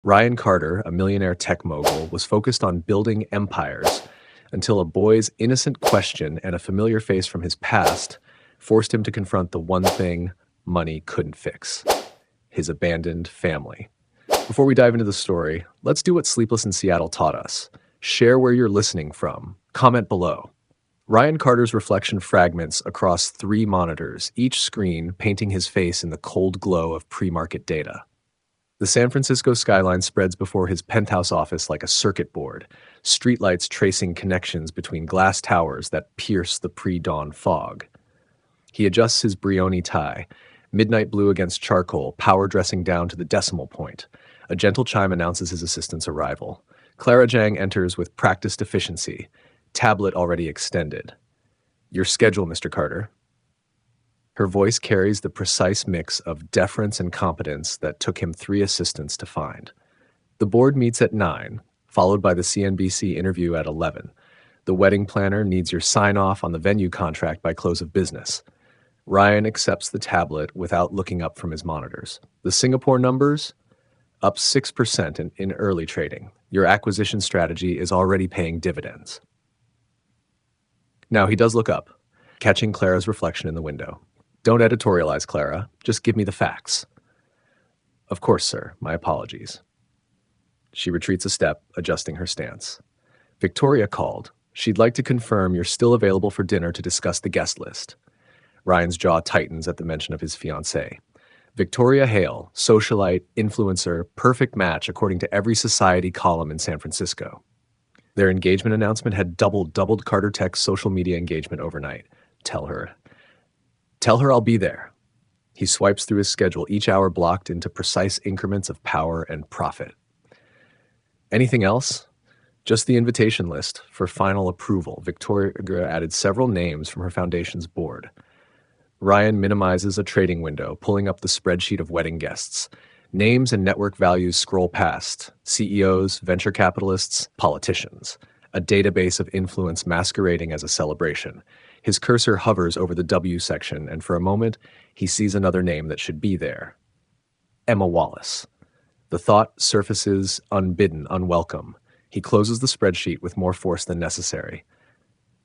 Ryan Carter, a millionaire tech mogul, was focused on building empires until a boy's innocent question and a familiar face from his past forced him to confront the one thing money couldn't fix: his abandoned family. Before we dive into the story, let's do what Sleepless in Seattle taught us. Share where you're listening from. Comment below. Ryan Carter's reflection fragments across 3 monitors, each screen painting his face in the cold glow of pre-market data. The San Francisco skyline spreads before his penthouse office like a circuit board, streetlights tracing connections between glass towers that pierce the pre-dawn fog. He adjusts his Brioni tie, midnight blue against charcoal, power dressing down to the decimal point. A gentle chime announces his assistant's arrival. Clara Jang enters with practiced efficiency, tablet already extended. "Your schedule, Mr. Carter." Her voice carries the precise mix of deference and competence that took him 3 assistants to find. The board meets at 9, followed by the CNBC interview at 11. The wedding planner needs your sign-off on the venue contract by close of business. Ryan accepts the tablet without looking up from his monitors. The Singapore numbers? Up 6% in early trading. Your acquisition strategy is already paying dividends. Now he does look up, catching Clara's reflection in the window. "Don't editorialize, Clara. Just give me the facts." "Of course, sir. My apologies." She retreats a step, adjusting her stance. "Victoria called. She'd like to confirm you're still available for dinner to discuss the guest list." Ryan's jaw tightens at the mention of his fiancée. Victoria Hale, socialite, influencer, perfect match according to every society column in San Francisco. Their engagement announcement had doubled Carter Tech's social media engagement overnight. Tell her I'll be there." He swipes through his schedule, each hour blocked into precise increments of power and profit. "Anything else?" "Just the invitation list for final approval." Victoria added several names from her foundation's board. Ryan minimizes a trading window, pulling up the spreadsheet of wedding guests. Names and network values scroll past: CEOs, venture capitalists, politicians. A database of influence masquerading as a celebration. His cursor hovers over the W section, and for a moment, he sees another name that should be there: Emma Wallace. The thought surfaces unbidden, unwelcome. He closes the spreadsheet with more force than necessary.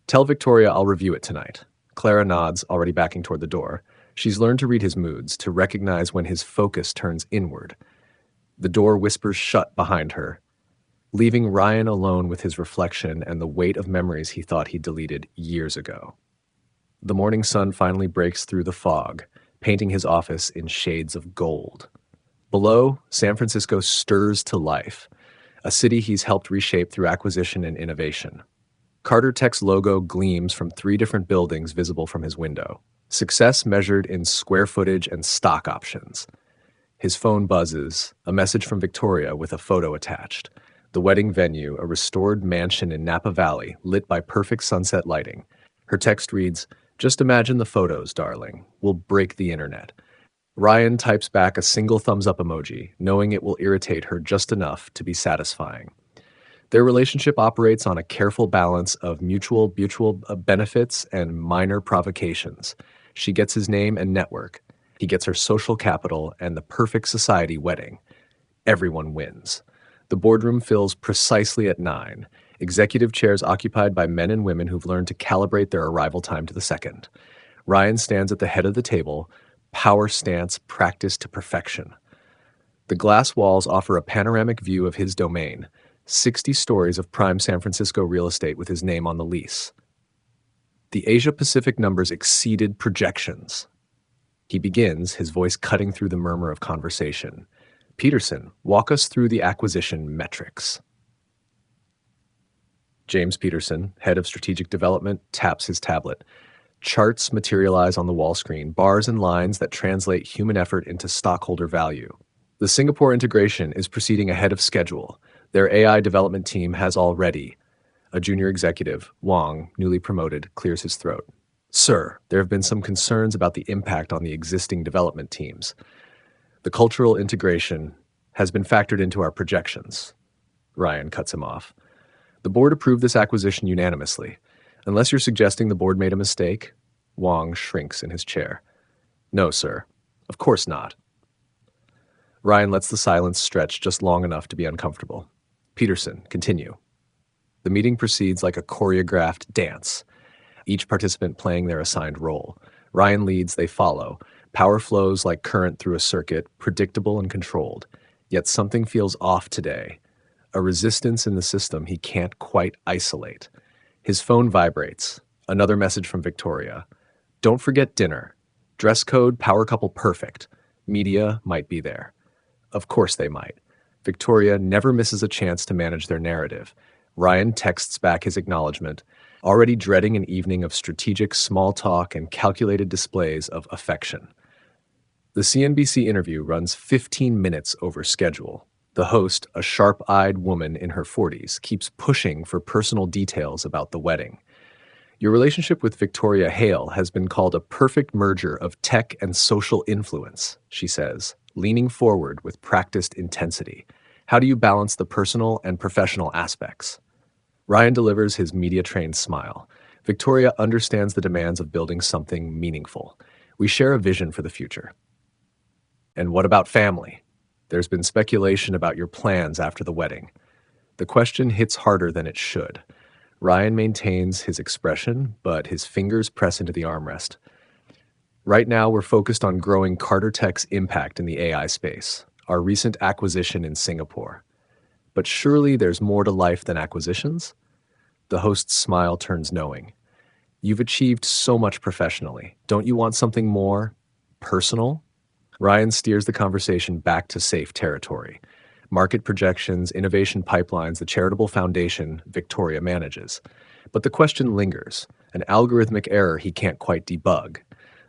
"Tell Victoria I'll review it tonight." Clara nods, already backing toward the door. She's learned to read his moods, to recognize when his focus turns inward. The door whispers shut behind her, leaving Ryan alone with his reflection and the weight of memories he thought he'd deleted years ago. The morning sun finally breaks through the fog, painting his office in shades of gold. Below, San Francisco stirs to life, a city he's helped reshape through acquisition and innovation. Carter Tech's logo gleams from 3 different buildings visible from his window. Success measured in square footage and stock options. His phone buzzes, a message from Victoria with a photo attached. The wedding venue, a restored mansion in Napa Valley, lit by perfect sunset lighting. Her text reads, "Just imagine the photos, darling. We'll break the internet." Ryan types back a single thumbs up emoji, knowing it will irritate her just enough to be satisfying. Their relationship operates on a careful balance of mutual benefits and minor provocations. She gets his name and network. He gets her social capital and the perfect society wedding. Everyone wins. The boardroom fills precisely at 9. Executive chairs occupied by men and women who've learned to calibrate their arrival time to the second. Ryan stands at the head of the table, power stance practiced to perfection. The glass walls offer a panoramic view of his domain, 60 stories of prime San Francisco real estate with his name on the lease. The Asia-Pacific numbers exceeded projections. He begins, his voice cutting through the murmur of conversation. "Peterson, walk us through the acquisition metrics." James Peterson, head of strategic development, taps his tablet. Charts materialize on the wall screen, bars and lines that translate human effort into stockholder value. The Singapore integration is proceeding ahead of schedule. Their AI development team has already. A junior executive, Wong, newly promoted, clears his throat. "Sir, there have been some concerns about the impact on the existing development teams. The cultural integration has been factored into our projections." Ryan cuts him off. "The board approved this acquisition unanimously. Unless you're suggesting the board made a mistake?" Wong shrinks in his chair. "No, sir. Of course not." Ryan lets the silence stretch just long enough to be uncomfortable. Peterson, continue. The meeting proceeds like a choreographed dance, each participant playing their assigned role. Ryan leads, they follow. Power flows like current through a circuit, predictable and controlled. Yet something feels off today, a resistance in the system he can't quite isolate. His phone vibrates. Another message from Victoria. Don't forget dinner. Dress code, power couple perfect. Media might be there. Of course they might. Victoria never misses a chance to manage their narrative. Ryan texts back his acknowledgement, already dreading an evening of strategic small talk and calculated displays of affection. The CNBC interview runs 15 minutes over schedule. The host, a sharp-eyed woman in her 40s, keeps pushing for personal details about the wedding. Your relationship with Victoria Hale has been called a perfect merger of tech and social influence, she says, leaning forward with practiced intensity. How do you balance the personal and professional aspects? Ryan delivers his media-trained smile. Victoria understands the demands of building something meaningful. We share a vision for the future. And what about family? There's been speculation about your plans after the wedding. The question hits harder than it should. Ryan maintains his expression, but his fingers press into the armrest. Right now, we're focused on growing Carter Tech's impact in the AI space, our recent acquisition in Singapore. But surely there's more to life than acquisitions? The host's smile turns knowing. You've achieved so much professionally. Don't you want something more personal? Ryan steers the conversation back to safe territory. Market projections, innovation pipelines, the charitable foundation Victoria manages. But the question lingers, an algorithmic error he can't quite debug.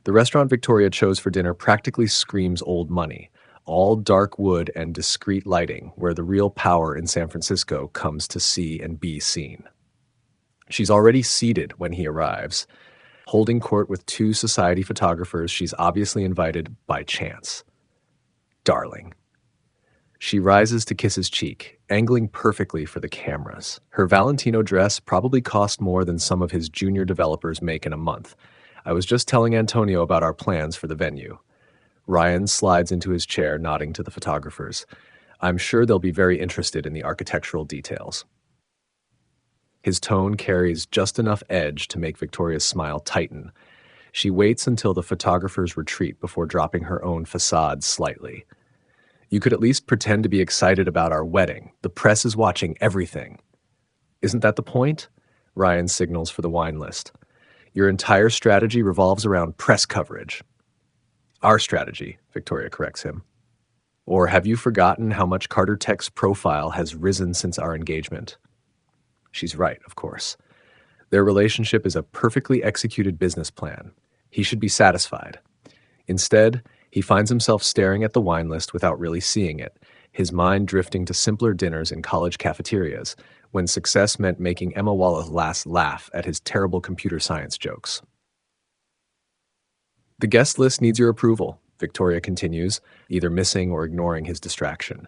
The restaurant Victoria chose for dinner practically screams old money, all dark wood and discreet lighting, where the real power in San Francisco comes to see and be seen. She's already seated when he arrives, holding court with two society photographers she's obviously invited by chance. Darling. She rises to kiss his cheek, angling perfectly for the cameras. Her Valentino dress probably cost more than some of his junior developers make in a month. I was just telling Antonio about our plans for the venue. Ryan slides into his chair, nodding to the photographers. I'm sure they'll be very interested in the architectural details. His tone carries just enough edge to make Victoria's smile tighten. She waits until the photographers retreat before dropping her own facade slightly. You could at least pretend to be excited about our wedding. The press is watching everything. Isn't that the point? Ryan signals for the wine list. Your entire strategy revolves around press coverage. Our strategy, Victoria corrects him. Or have you forgotten how much Carter Tech's profile has risen since our engagement? She's right, of course. Their relationship is a perfectly executed business plan. He should be satisfied. Instead, he finds himself staring at the wine list without really seeing it, his mind drifting to simpler dinners in college cafeterias, when success meant making Emma Wallace laugh at his terrible computer science jokes. The guest list needs your approval, Victoria continues, either missing or ignoring his distraction.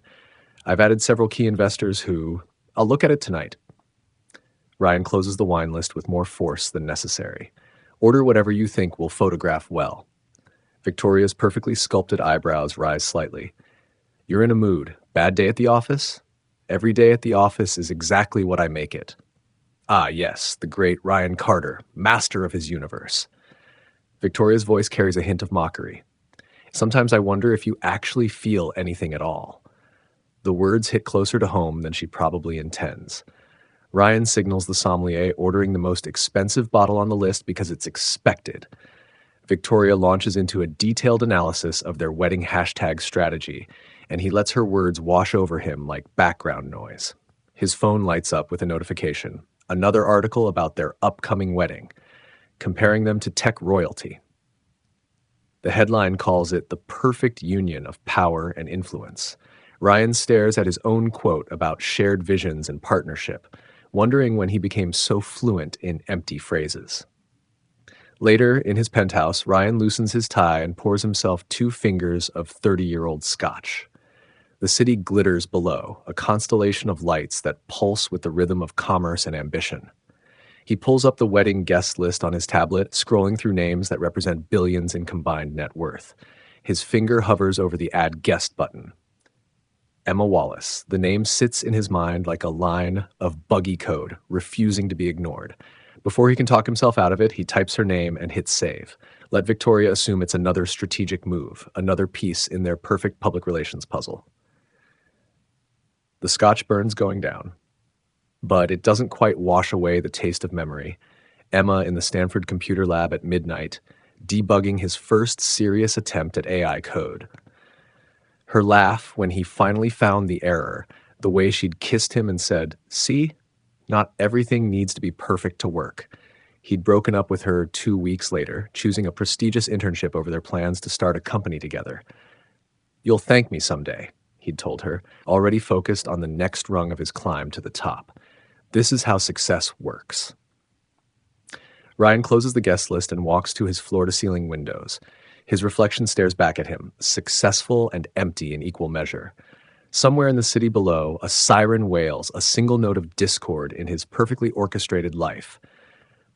I've added several key investors who... I'll look at it tonight. Ryan closes the wine list with more force than necessary. Order whatever you think will photograph well. Victoria's perfectly sculpted eyebrows rise slightly. You're in a mood. Bad day at the office? Every day at the office is exactly what I make it. Ah, yes, the great Ryan Carter, master of his universe. Victoria's voice carries a hint of mockery. Sometimes I wonder if you actually feel anything at all. The words hit closer to home than she probably intends. Ryan signals the sommelier, ordering the most expensive bottle on the list because it's expected. Victoria launches into a detailed analysis of their wedding hashtag strategy, and he lets her words wash over him like background noise. His phone lights up with a notification, another article about their upcoming wedding, comparing them to tech royalty. The headline calls it the perfect union of power and influence. Ryan stares at his own quote about shared visions and partnership, wondering when he became so fluent in empty phrases. Later, in his penthouse, Ryan loosens his tie and pours himself 2 fingers of 30-year-old scotch. The city glitters below, a constellation of lights that pulse with the rhythm of commerce and ambition. He pulls up the wedding guest list on his tablet, scrolling through names that represent billions in combined net worth. His finger hovers over the Add Guest button. Emma Wallace. The name sits in his mind like a line of buggy code, refusing to be ignored. Before he can talk himself out of it, he types her name and hits save. Let Victoria assume it's another strategic move, another piece in their perfect public relations puzzle. The scotch burns going down, but it doesn't quite wash away the taste of memory. Emma in the Stanford computer lab at midnight, debugging his first serious attempt at AI code. Her laugh when he finally found the error, the way she'd kissed him and said, "See, not everything needs to be perfect to work." He'd broken up with her 2 weeks later, choosing a prestigious internship over their plans to start a company together. "You'll thank me someday," he'd told her, already focused on the next rung of his climb to the top. This is how success works. Ryan closes the guest list and walks to his floor-to-ceiling windows. His reflection stares back at him, successful and empty in equal measure. Somewhere in the city below, a siren wails, a single note of discord in his perfectly orchestrated life.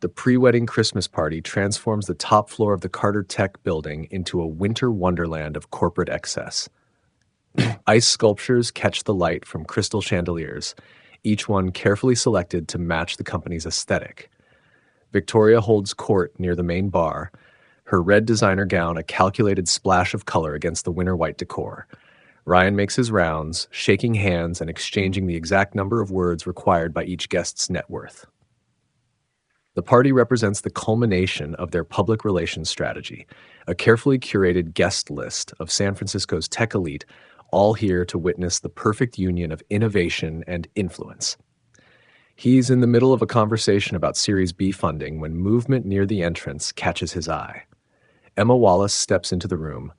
The pre-wedding Christmas party transforms the top floor of the Carter Tech building into a winter wonderland of corporate excess. Ice sculptures catch the light from crystal chandeliers, each one carefully selected to match the company's aesthetic. Victoria holds court near the main bar, her red designer gown a calculated splash of color against the winter white decor. Ryan makes his rounds, shaking hands and exchanging the exact number of words required by each guest's net worth. The party represents the culmination of their public relations strategy, a carefully curated guest list of San Francisco's tech elite, all here to witness the perfect union of innovation and influence. He's in the middle of a conversation about Series B funding when movement near the entrance catches his eye. Emma Wallace steps into the room,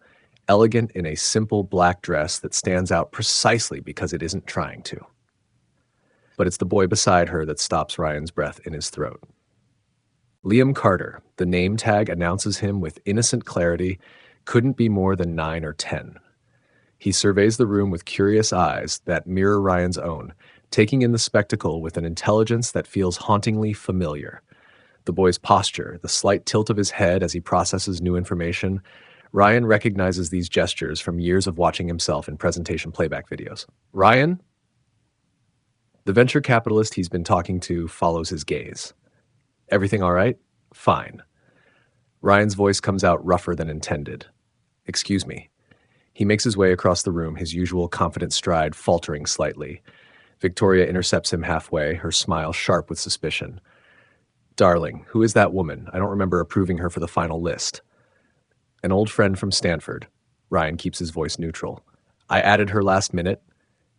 elegant in a simple black dress that stands out precisely because it isn't trying to. But it's the boy beside her that stops Ryan's breath in his throat. Liam Carter, the name tag announces him with innocent clarity, couldn't be more than 9 or 10. He surveys the room with curious eyes that mirror Ryan's own, taking in the spectacle with an intelligence that feels hauntingly familiar. The boy's posture, the slight tilt of his head as he processes new information, Ryan recognizes these gestures from years of watching himself in presentation playback videos. "Ryan?" The venture capitalist he's been talking to follows his gaze. "Everything all right?" "Fine." Ryan's voice comes out rougher than intended. "Excuse me." He makes his way across the room, his usual confident stride faltering slightly. Victoria intercepts him halfway, her smile sharp with suspicion. "Darling, who is that woman? I don't remember approving her for the final list." "An old friend from Stanford." Ryan keeps his voice neutral. "I added her last minute."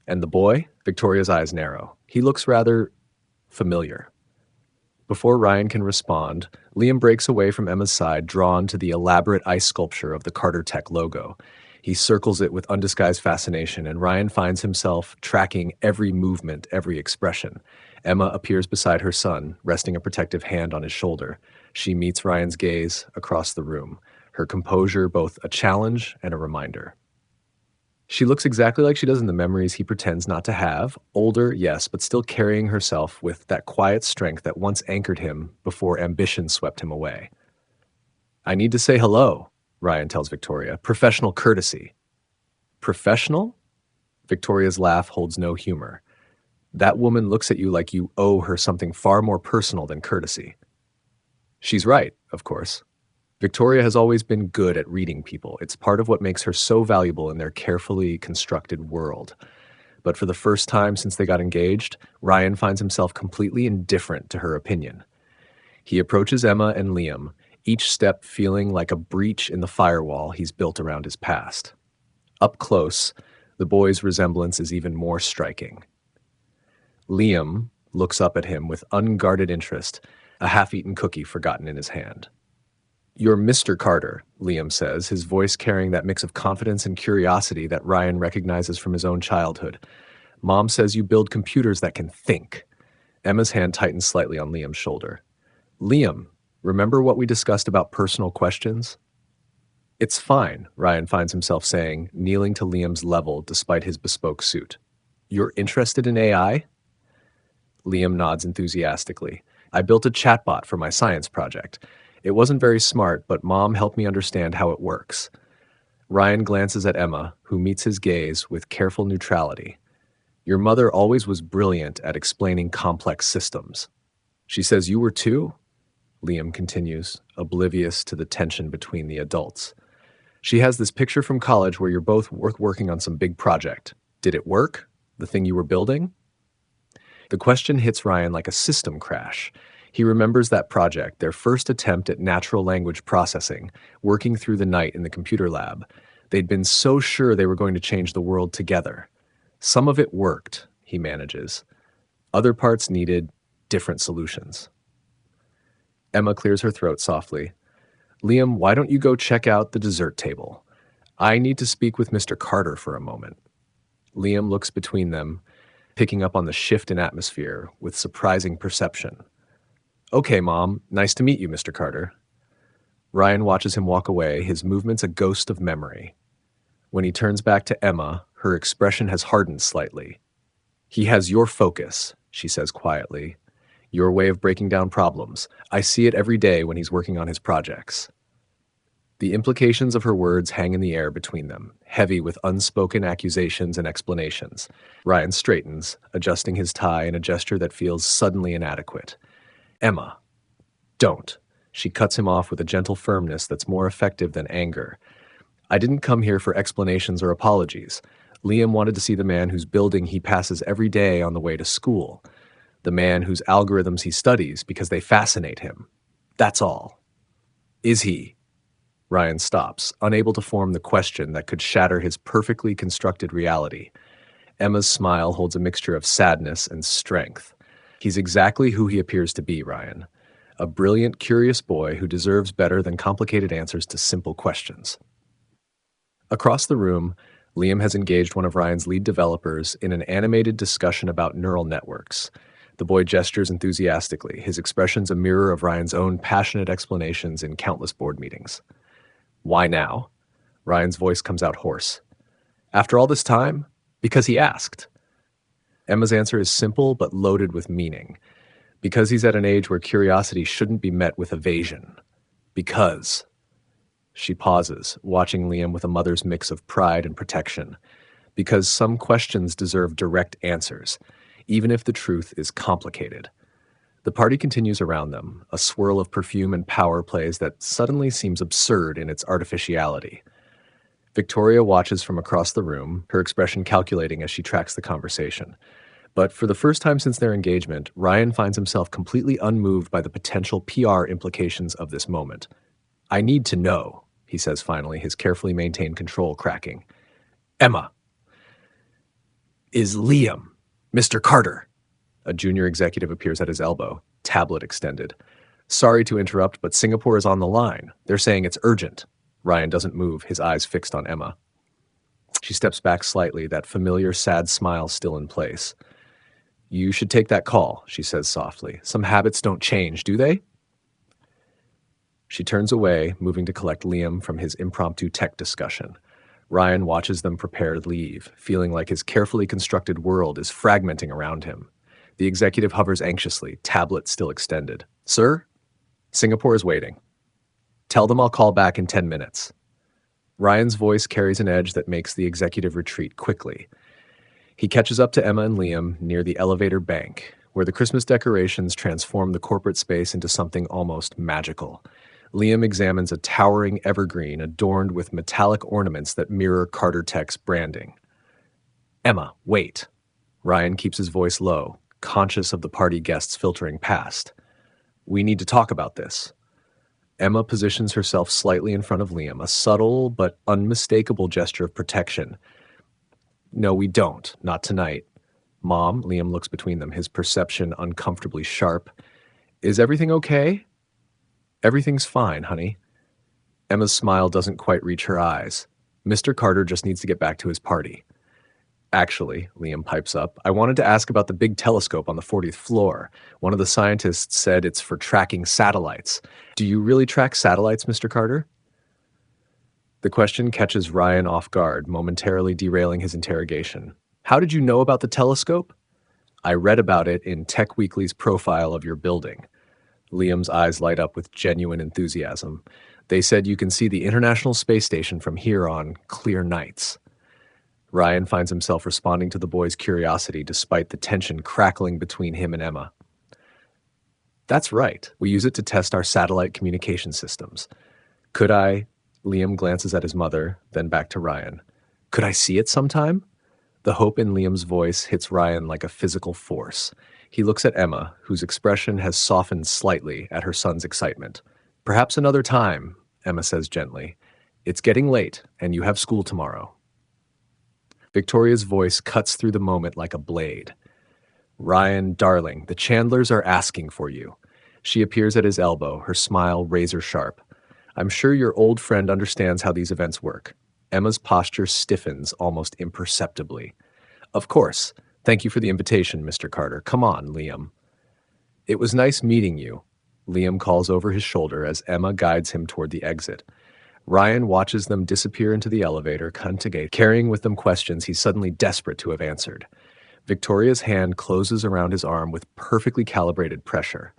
"And the boy?" Victoria's eyes narrow. "He looks rather familiar." Before Ryan can respond, Liam breaks away from Emma's side, drawn to the elaborate ice sculpture of the Carter Tech logo. He circles it with undisguised fascination, and Ryan finds himself tracking every movement, every expression. Emma appears beside her son, resting a protective hand on his shoulder. She meets Ryan's gaze across the room, her composure both a challenge and a reminder. She looks exactly like she does in the memories he pretends not to have. Older, yes, but still carrying herself with that quiet strength that once anchored him before ambition swept him away. "I need to say hello," Ryan tells Victoria. "Professional courtesy." "Professional?" Victoria's laugh holds no humor. "That woman looks at you like you owe her something far more personal than courtesy." She's right, of course. Victoria has always been good at reading people. It's part of what makes her so valuable in their carefully constructed world. But for the first time since they got engaged, Ryan finds himself completely indifferent to her opinion. He approaches Emma and Liam, each step feeling like a breach in the firewall he's built around his past. Up close, the boy's resemblance is even more striking. Liam looks up at him with unguarded interest, a half-eaten cookie forgotten in his hand. "You're Mr. Carter," Liam says, his voice carrying that mix of confidence and curiosity that Ryan recognizes from his own childhood. "Mom says you build computers that can think." Emma's hand tightens slightly on Liam's shoulder. "Liam, remember what we discussed about personal questions?" "It's fine," Ryan finds himself saying, kneeling to Liam's level despite his bespoke suit. "You're interested in AI?" Liam nods enthusiastically. "I built a chatbot for my science project. It wasn't very smart, but Mom helped me understand how it works." Ryan glances at Emma, who meets his gaze with careful neutrality. Your mother always was brilliant at explaining complex systems. She says you were too? Liam continues, oblivious to the tension between the adults. She has this picture from college where you're both working on some big project. Did it work? The thing you were building? The question hits Ryan like a system crash. He remembers that project, their first attempt at natural language processing, working through the night in the computer lab. They'd been so sure they were going to change the world together. Some of it worked, he manages. Other parts needed different solutions. Emma clears her throat softly. Liam, why don't you go check out the dessert table? I need to speak with Mr. Carter for a moment. Liam looks between them, picking up on the shift in atmosphere with surprising perception. Okay, Mom. Nice to meet you, Mr. Carter. Ryan watches him walk away, his movements a ghost of memory. When he turns back to Emma, her expression has hardened slightly. He has your focus, she says quietly. Your way of breaking down problems. I see it every day when he's working on his projects. The implications of her words hang in the air between them, heavy with unspoken accusations and explanations. Ryan straightens, adjusting his tie in a gesture that feels suddenly inadequate. Emma, don't. She cuts him off with a gentle firmness that's more effective than anger. I didn't come here for explanations or apologies. Liam wanted to see the man whose building he passes every day on the way to school. The man whose algorithms he studies because they fascinate him. That's all. Is he? Ryan stops, unable to form the question that could shatter his perfectly constructed reality. Emma's smile holds a mixture of sadness and strength. He's exactly who he appears to be, Ryan. A brilliant, curious boy who deserves better than complicated answers to simple questions. Across the room, Liam has engaged one of Ryan's lead developers in an animated discussion about neural networks. The boy gestures enthusiastically, his expressions a mirror of Ryan's own passionate explanations in countless board meetings. Why now? Ryan's voice comes out hoarse. After all this time? Because he asked. Emma's answer is simple but loaded with meaning. Because he's at an age where curiosity shouldn't be met with evasion. Because. She pauses, watching Liam with a mother's mix of pride and protection. Because some questions deserve direct answers, even if the truth is complicated. The party continues around them, a swirl of perfume and power plays that suddenly seems absurd in its artificiality. Victoria watches from across the room, her expression calculating as she tracks the conversation. But for the first time since their engagement, Ryan finds himself completely unmoved by the potential PR implications of this moment. I need to know, he says finally, his carefully maintained control cracking. Emma. Is Liam, Mr. Carter? A junior executive appears at his elbow, tablet extended. Sorry to interrupt, but Singapore is on the line. They're saying it's urgent. Ryan doesn't move, his eyes fixed on Emma. She steps back slightly, that familiar sad smile still in place. You should take that call, she says softly. Some habits don't change, do they? She turns away, moving to collect Liam from his impromptu tech discussion. Ryan watches them prepare to leave, feeling like his carefully constructed world is fragmenting around him. The executive hovers anxiously, tablet still extended. Sir? Singapore is waiting. Tell them I'll call back in 10 minutes. Ryan's voice carries an edge that makes the executive retreat quickly. He catches up to Emma and Liam near the elevator bank, where the Christmas decorations transform the corporate space into something almost magical. Liam examines a towering evergreen adorned with metallic ornaments that mirror Carter Tech's branding. Emma, wait. Ryan keeps his voice low, conscious of the party guests filtering past. We need to talk about this. Emma positions herself slightly in front of Liam, a subtle but unmistakable gesture of protection. No, we don't. Not tonight. Mom, Liam looks between them, his perception uncomfortably sharp. Is everything okay? Everything's fine, honey. Emma's smile doesn't quite reach her eyes. Mr. Carter just needs to get back to his party. Actually, Liam pipes up, I wanted to ask about the big telescope on the 40th floor. One of the scientists said it's for tracking satellites. Do you really track satellites, Mr. Carter? The question catches Ryan off guard, momentarily derailing his interrogation. How did you know about the telescope? I read about it in Tech Weekly's profile of your building. Liam's eyes light up with genuine enthusiasm. They said you can see the International Space Station from here on clear nights. Ryan finds himself responding to the boy's curiosity despite the tension crackling between him and Emma. That's right. We use it to test our satellite communication systems. Could I? Liam glances at his mother, then back to Ryan. Could I see it sometime? The hope in Liam's voice hits Ryan like a physical force. He looks at Emma, whose expression has softened slightly at her son's excitement. Perhaps another time, Emma says gently. It's getting late, and you have school tomorrow. Victoria's voice cuts through the moment like a blade. Ryan, darling, the Chandlers are asking for you. She appears at his elbow, her smile razor sharp. I'm sure your old friend understands how these events work. Emma's posture stiffens almost imperceptibly. Of course. Thank you for the invitation, Mr. Carter. Come on, Liam. It was nice meeting you. Liam calls over his shoulder as Emma guides him toward the exit. Ryan watches them disappear into the elevator, carrying with them questions he's suddenly desperate to have answered. Victoria's hand closes around his arm with perfectly calibrated pressure.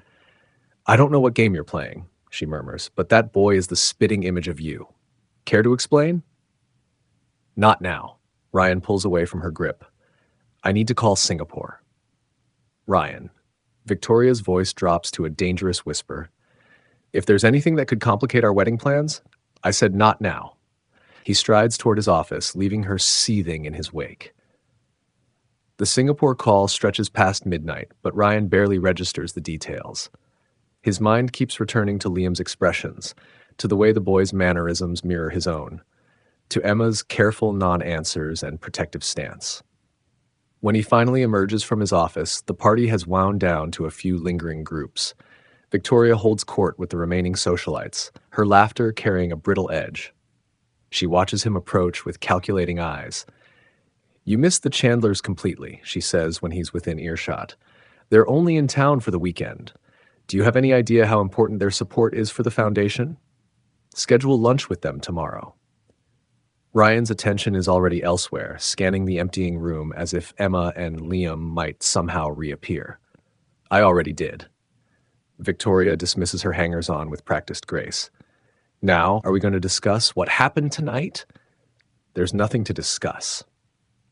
I don't know what game you're playing, she murmurs, but that boy is the spitting image of you. Care to explain? Not now. Ryan pulls away from her grip. I need to call Singapore. Ryan. Victoria's voice drops to a dangerous whisper. If there's anything that could complicate our wedding plans, I said not now. He strides toward his office, leaving her seething in his wake. The Singapore call stretches past midnight, but Ryan barely registers the details. His mind keeps returning to Liam's expressions, to the way the boy's mannerisms mirror his own, to Emma's careful non-answers and protective stance. When he finally emerges from his office, the party has wound down to a few lingering groups. Victoria holds court with the remaining socialites, her laughter carrying a brittle edge. She watches him approach with calculating eyes. You missed the Chandlers completely, she says when he's within earshot. They're only in town for the weekend. Do you have any idea how important their support is for the foundation? Schedule lunch with them tomorrow. Ryan's attention is already elsewhere, scanning the emptying room as if Emma and Liam might somehow reappear. I already did. Victoria dismisses her hangers-on with practiced grace. Now, are we going to discuss what happened tonight? There's nothing to discuss.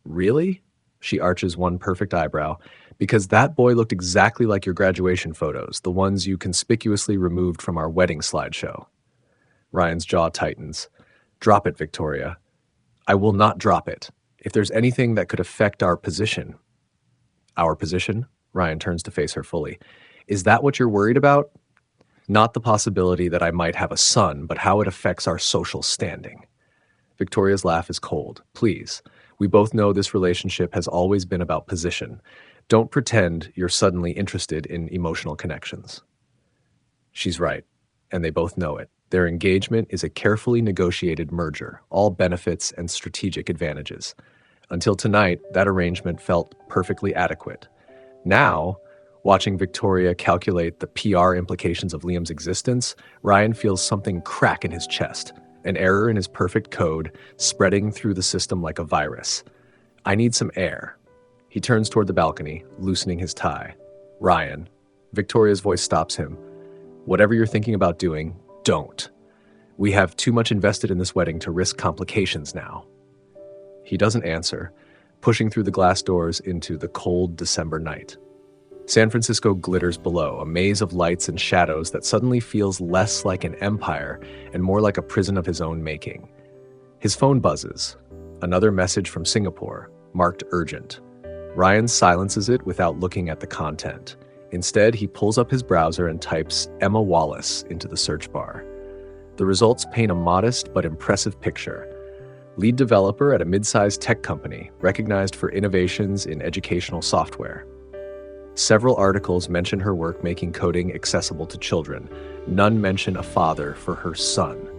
Really? She arches one perfect eyebrow. Because that boy looked exactly like your graduation photos, the ones you conspicuously removed from our wedding slideshow. Ryan's jaw tightens. Drop it, Victoria. I will not drop it. If there's anything that could affect our position. Our position? Ryan turns to face her fully. Is that what you're worried about? Not the possibility that I might have a son, but how it affects our social standing. Victoria's laugh is cold. Please. We both know this relationship has always been about position. Don't pretend you're suddenly interested in emotional connections. She's right, and they both know it. Their engagement is a carefully negotiated merger, all benefits and strategic advantages. Until tonight, that arrangement felt perfectly adequate. Now, watching Victoria calculate the PR implications of Liam's existence, Ryan feels something crack in his chest, an error in his perfect code spreading through the system like a virus. I need some air. He turns toward the balcony, loosening his tie. Ryan. Victoria's voice stops him. Whatever you're thinking about doing, don't. We have too much invested in this wedding to risk complications now. He doesn't answer, pushing through the glass doors into the cold December night. San Francisco glitters below, a maze of lights and shadows that suddenly feels less like an empire and more like a prison of his own making. His phone buzzes. Another message from Singapore, marked urgent. Ryan silences it without looking at the content. Instead, he pulls up his browser and types Emma Wallace into the search bar. The results paint a modest but impressive picture. Lead developer at a mid-sized tech company, recognized for innovations in educational software. Several articles mention her work making coding accessible to children. None mention a father for her son.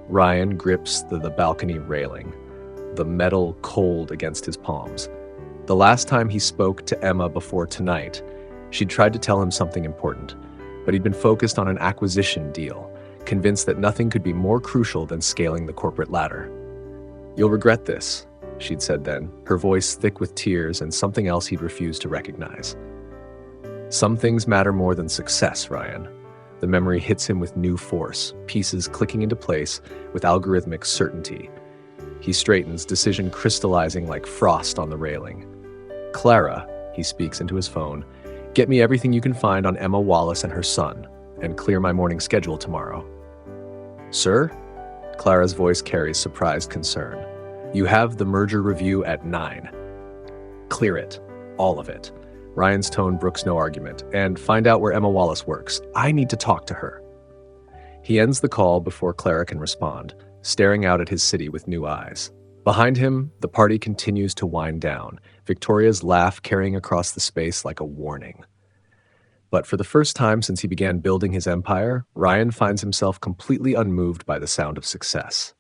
Ryan grips the balcony railing, the metal cold against his palms. The last time he spoke to Emma before tonight, she'd tried to tell him something important, but he'd been focused on an acquisition deal, convinced that nothing could be more crucial than scaling the corporate ladder. You'll regret this, she'd said then, her voice thick with tears and something else he'd refused to recognize. Some things matter more than success, Ryan. The memory hits him with new force, pieces clicking into place with algorithmic certainty. He straightens, decision crystallizing like frost on the railing. "Clara," he speaks into his phone, "get me everything you can find on Emma Wallace and her son, and clear my morning schedule tomorrow." "Sir?" Clara's voice carries surprised concern. "You have the merger review at 9. Clear it. All of it." Ryan's tone brooks no argument. "And find out where Emma Wallace works. I need to talk to her." He ends the call before Clara can respond, staring out at his city with new eyes. Behind him, the party continues to wind down, Victoria's laugh carrying across the space like a warning. But for the first time since he began building his empire, Ryan finds himself completely unmoved by the sound of success.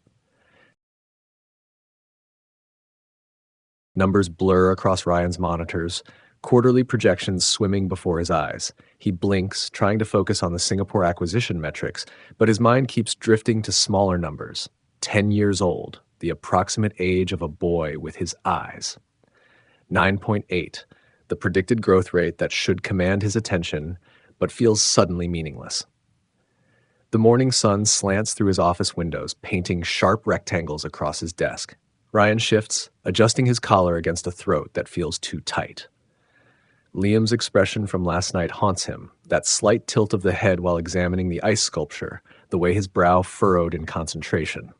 Numbers blur across Ryan's monitors, quarterly projections swimming before his eyes. He blinks, trying to focus on the Singapore acquisition metrics, but his mind keeps drifting to smaller numbers. 10 years old, the approximate age of a boy with his eyes. 9.8, the predicted growth rate that should command his attention, but feels suddenly meaningless. The morning sun slants through his office windows, painting sharp rectangles across his desk. Ryan shifts, adjusting his collar against a throat that feels too tight. Liam's expression from last night haunts him, that slight tilt of the head while examining the ice sculpture, the way his brow furrowed in concentration.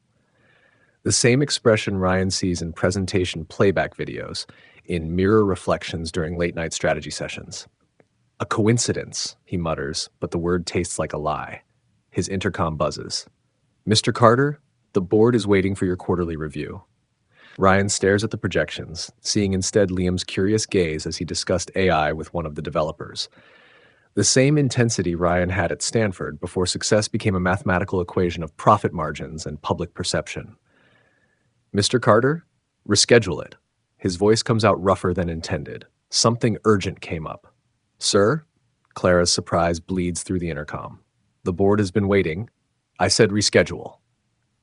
The same expression Ryan sees in presentation playback videos, in mirror reflections during late-night strategy sessions. "A coincidence," he mutters, but the word tastes like a lie. His intercom buzzes. "Mr. Carter, the board is waiting for your quarterly review." Ryan stares at the projections, seeing instead Liam's curious gaze as he discussed AI with one of the developers. The same intensity Ryan had at Stanford before success became a mathematical equation of profit margins and public perception. "Mr. Carter, reschedule it." His voice comes out rougher than intended. Something urgent came up. "Sir?" Clara's surprise bleeds through the intercom. "The board has been waiting. I said reschedule."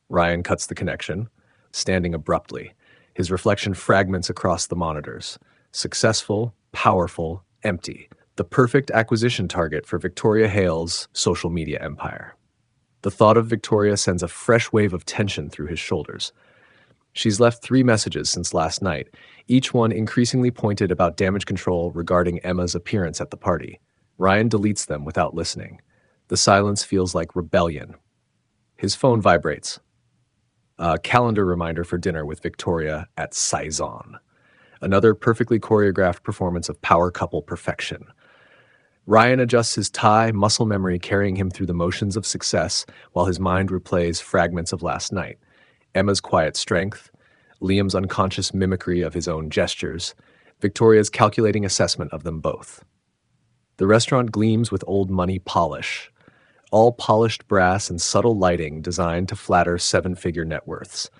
Ryan cuts the connection, standing abruptly. His reflection fragments across the monitors. Successful, powerful, empty. The perfect acquisition target for Victoria Hale's social media empire. The thought of Victoria sends a fresh wave of tension through his shoulders. She's left 3 messages since last night, each one increasingly pointed about damage control regarding Emma's appearance at the party. Ryan deletes them without listening. The silence feels like rebellion. His phone vibrates. A calendar reminder for dinner with Victoria at Saison. Another perfectly choreographed performance of power couple perfection. Ryan adjusts his tie, muscle memory carrying him through the motions of success, while his mind replays fragments of last night. Emma's quiet strength, Liam's unconscious mimicry of his own gestures, Victoria's calculating assessment of them both. The restaurant gleams with old money polish. All polished brass and subtle lighting designed to flatter 7-figure net worths.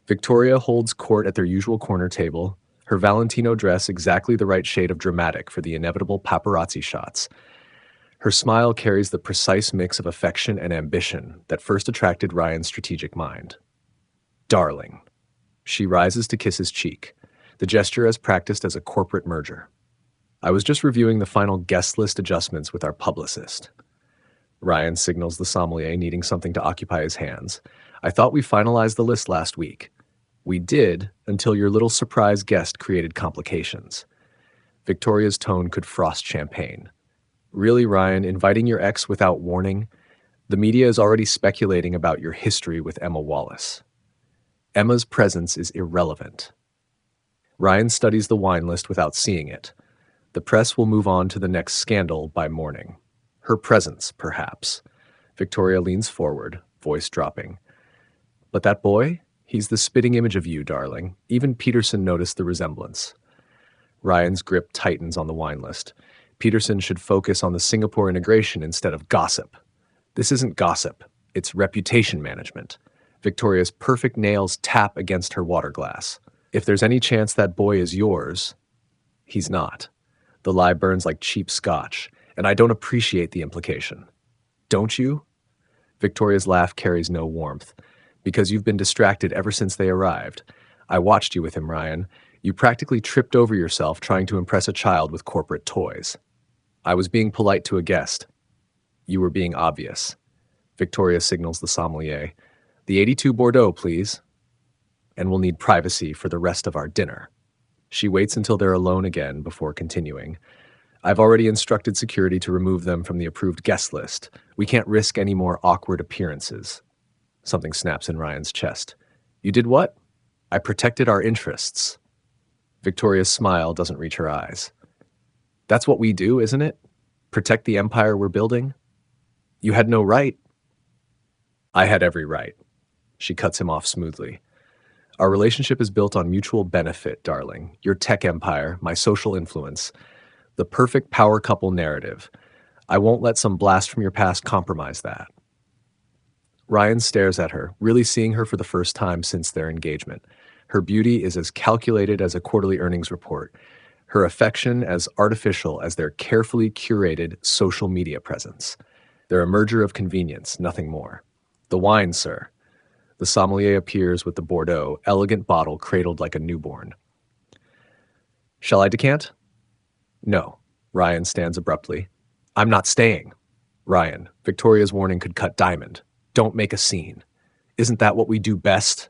Victoria holds court at their usual corner table, her Valentino dress exactly the right shade of dramatic for the inevitable paparazzi shots. Her smile carries the precise mix of affection and ambition that first attracted Ryan's strategic mind. "Darling." She rises to kiss his cheek, the gesture as practiced as a corporate merger. "I was just reviewing the final guest list adjustments with our publicist." Ryan signals the sommelier needing something to occupy his hands. "I thought we finalized the list last week." "We did, until your little surprise guest created complications." Victoria's tone could frost champagne. "Really, Ryan, inviting your ex without warning? The media is already speculating about your history with Emma Wallace." Emma's presence is irrelevant. Ryan studies the wine list without seeing it. The press will move on to the next scandal by morning. Her presence, perhaps. Victoria leans forward, voice dropping. "But that boy? He's the spitting image of you, darling. Even Peterson noticed the resemblance." Ryan's grip tightens on the wine list. Peterson should focus on the Singapore integration instead of gossip. This isn't gossip. It's reputation management. Victoria's perfect nails tap against her water glass. If there's any chance that boy is yours, he's not. The lie burns like cheap scotch, and I don't appreciate the implication. Don't you? Victoria's laugh carries no warmth. "Because you've been distracted ever since they arrived. I watched you with him, Ryan. You practically tripped over yourself trying to impress a child with corporate toys." "I was being polite to a guest." You were being obvious. Victoria signals the sommelier. The 82 Bordeaux, please. And we'll need privacy for the rest of our dinner. She waits until they're alone again before continuing. I've already instructed security to remove them from the approved guest list. We can't risk any more awkward appearances. Something snaps in Ryan's chest. You did what? I protected our interests. Victoria's smile doesn't reach her eyes. That's what we do, isn't it? Protect the empire we're building? You had no right. I had every right. She cuts him off smoothly. Our relationship is built on mutual benefit, darling. Your tech empire, my social influence. The perfect power couple narrative. I won't let some blast from your past compromise that. Ryan stares at her, really seeing her for the first time since their engagement. Her beauty is as calculated as a quarterly earnings report. Her affection as artificial as their carefully curated social media presence. They're a merger of convenience, nothing more. The wine, sir. The sommelier appears with the Bordeaux, elegant bottle cradled like a newborn. Shall I decant? No. Ryan stands abruptly. I'm not staying. Ryan, Victoria's warning could cut diamond. Don't make a scene. Isn't that what we do best?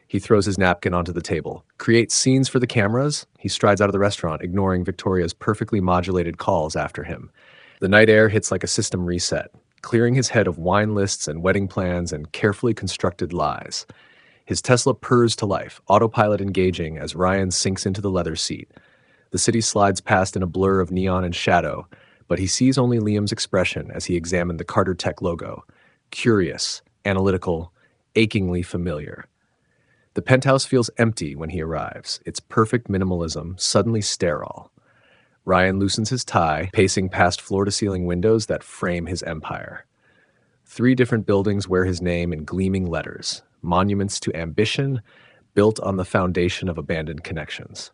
He throws his napkin onto the table. Create scenes for the cameras? He strides out of the restaurant, ignoring Victoria's perfectly modulated calls after him. The night air hits like a system reset, clearing his head of wine lists and wedding plans and carefully constructed lies. His Tesla purrs to life, autopilot engaging as Ryan sinks into the leather seat. The city slides past in a blur of neon and shadow, but he sees only Liam's expression as he examined the Carter Tech logo. Curious, analytical, achingly familiar. The penthouse feels empty when he arrives, its perfect minimalism suddenly sterile. Ryan loosens his tie, pacing past floor-to-ceiling windows that frame his empire. 3 different buildings wear his name in gleaming letters, monuments to ambition, built on the foundation of abandoned connections.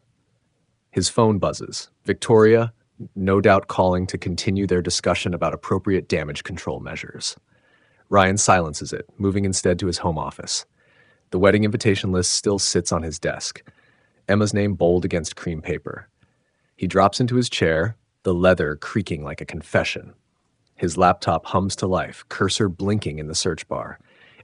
His phone buzzes. Victoria, no doubt calling to continue their discussion about appropriate damage control measures. Ryan silences it, moving instead to his home office. The wedding invitation list still sits on his desk, Emma's name bold against cream paper. He drops into his chair, the leather creaking like a confession. His laptop hums to life, cursor blinking in the search bar.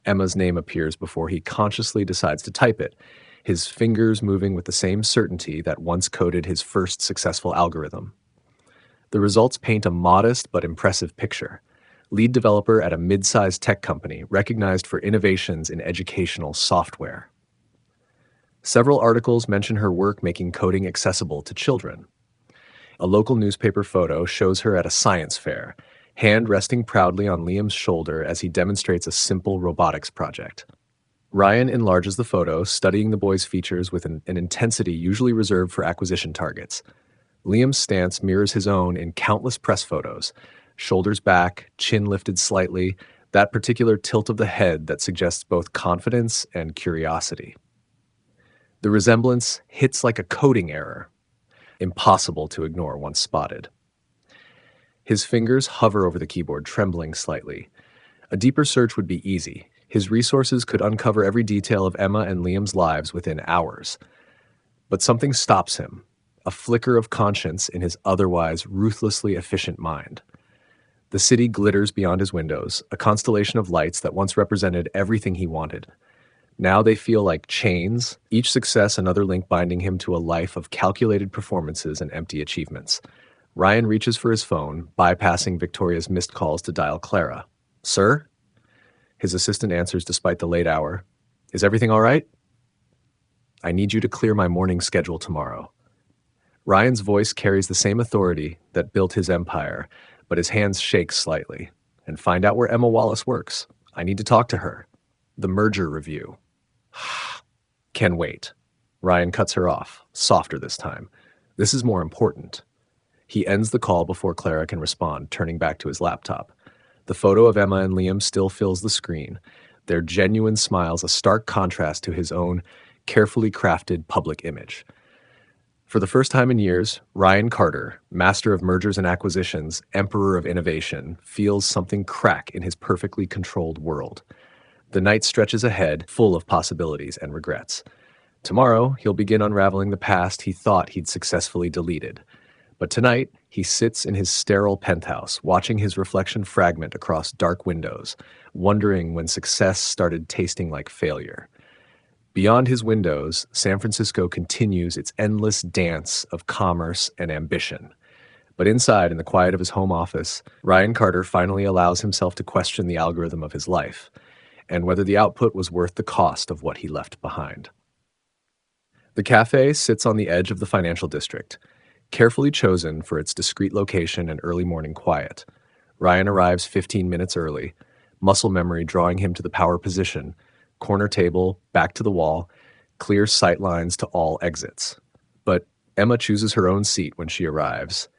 Emma's name appears before he consciously decides to type it, his fingers moving with the same certainty that once coded his first successful algorithm. The results paint a modest but impressive picture. Lead developer at a mid-sized tech company recognized for innovations in educational software. Several articles mention her work making coding accessible to children. A local newspaper photo shows her at a science fair, hand resting proudly on Liam's shoulder as he demonstrates a simple robotics project. Ryan enlarges the photo, studying the boy's features with an intensity usually reserved for acquisition targets. Liam's stance mirrors his own in countless press photos. Shoulders back, chin lifted slightly, that particular tilt of the head that suggests both confidence and curiosity. The resemblance hits like a coding error, impossible to ignore once spotted. His fingers hover over the keyboard, trembling slightly. A deeper search would be easy. His resources could uncover every detail of Emma and Liam's lives within hours. But something stops him, a flicker of conscience in his otherwise ruthlessly efficient mind. The city glitters beyond his windows, a constellation of lights that once represented everything he wanted. Now they feel like chains, each success another link binding him to a life of calculated performances and empty achievements. Ryan reaches for his phone, bypassing Victoria's missed calls to dial Clara. Sir? His assistant answers despite the late hour. Is everything all right? I need you to clear my morning schedule tomorrow. Ryan's voice carries the same authority that built his empire, but his hands shake slightly. And find out where Emma Wallace works. I need to talk to her. The merger review. Can wait. Ryan cuts her off, softer this time. This is more important. He ends the call before Clara can respond, turning back to his laptop. The photo of Emma and Liam still fills the screen, their genuine smiles a stark contrast to his own carefully crafted public image. For the first time in years, Ryan Carter, master of mergers and acquisitions, emperor of innovation, feels something crack in his perfectly controlled world. The night stretches ahead, full of possibilities and regrets. Tomorrow, he'll begin unraveling the past he thought he'd successfully deleted. But tonight, he sits in his sterile penthouse, watching his reflection fragment across dark windows, wondering when success started tasting like failure. Beyond his windows, San Francisco continues its endless dance of commerce and ambition. But inside, in the quiet of his home office, Ryan Carter finally allows himself to question the algorithm of his life and whether the output was worth the cost of what he left behind. The cafe sits on the edge of the financial district, carefully chosen for its discreet location and early morning quiet. Ryan arrives 15 minutes early, muscle memory drawing him to the power position, corner table, back to the wall, clear sight lines to all exits. But Emma chooses her own seat when she arrives,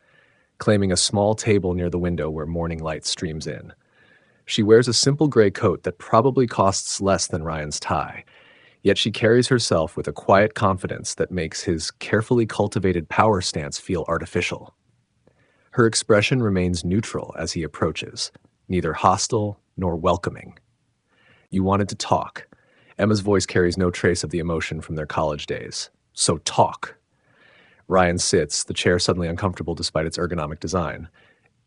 claiming a small table near the window where morning light streams in. She wears a simple gray coat that probably costs less than Ryan's tie, yet she carries herself with a quiet confidence that makes his carefully cultivated power stance feel artificial. Her expression remains neutral as he approaches, neither hostile nor welcoming. "You wanted to talk." Emma's voice carries no trace of the emotion from their college days. "So talk." Ryan sits, the chair suddenly uncomfortable despite its ergonomic design.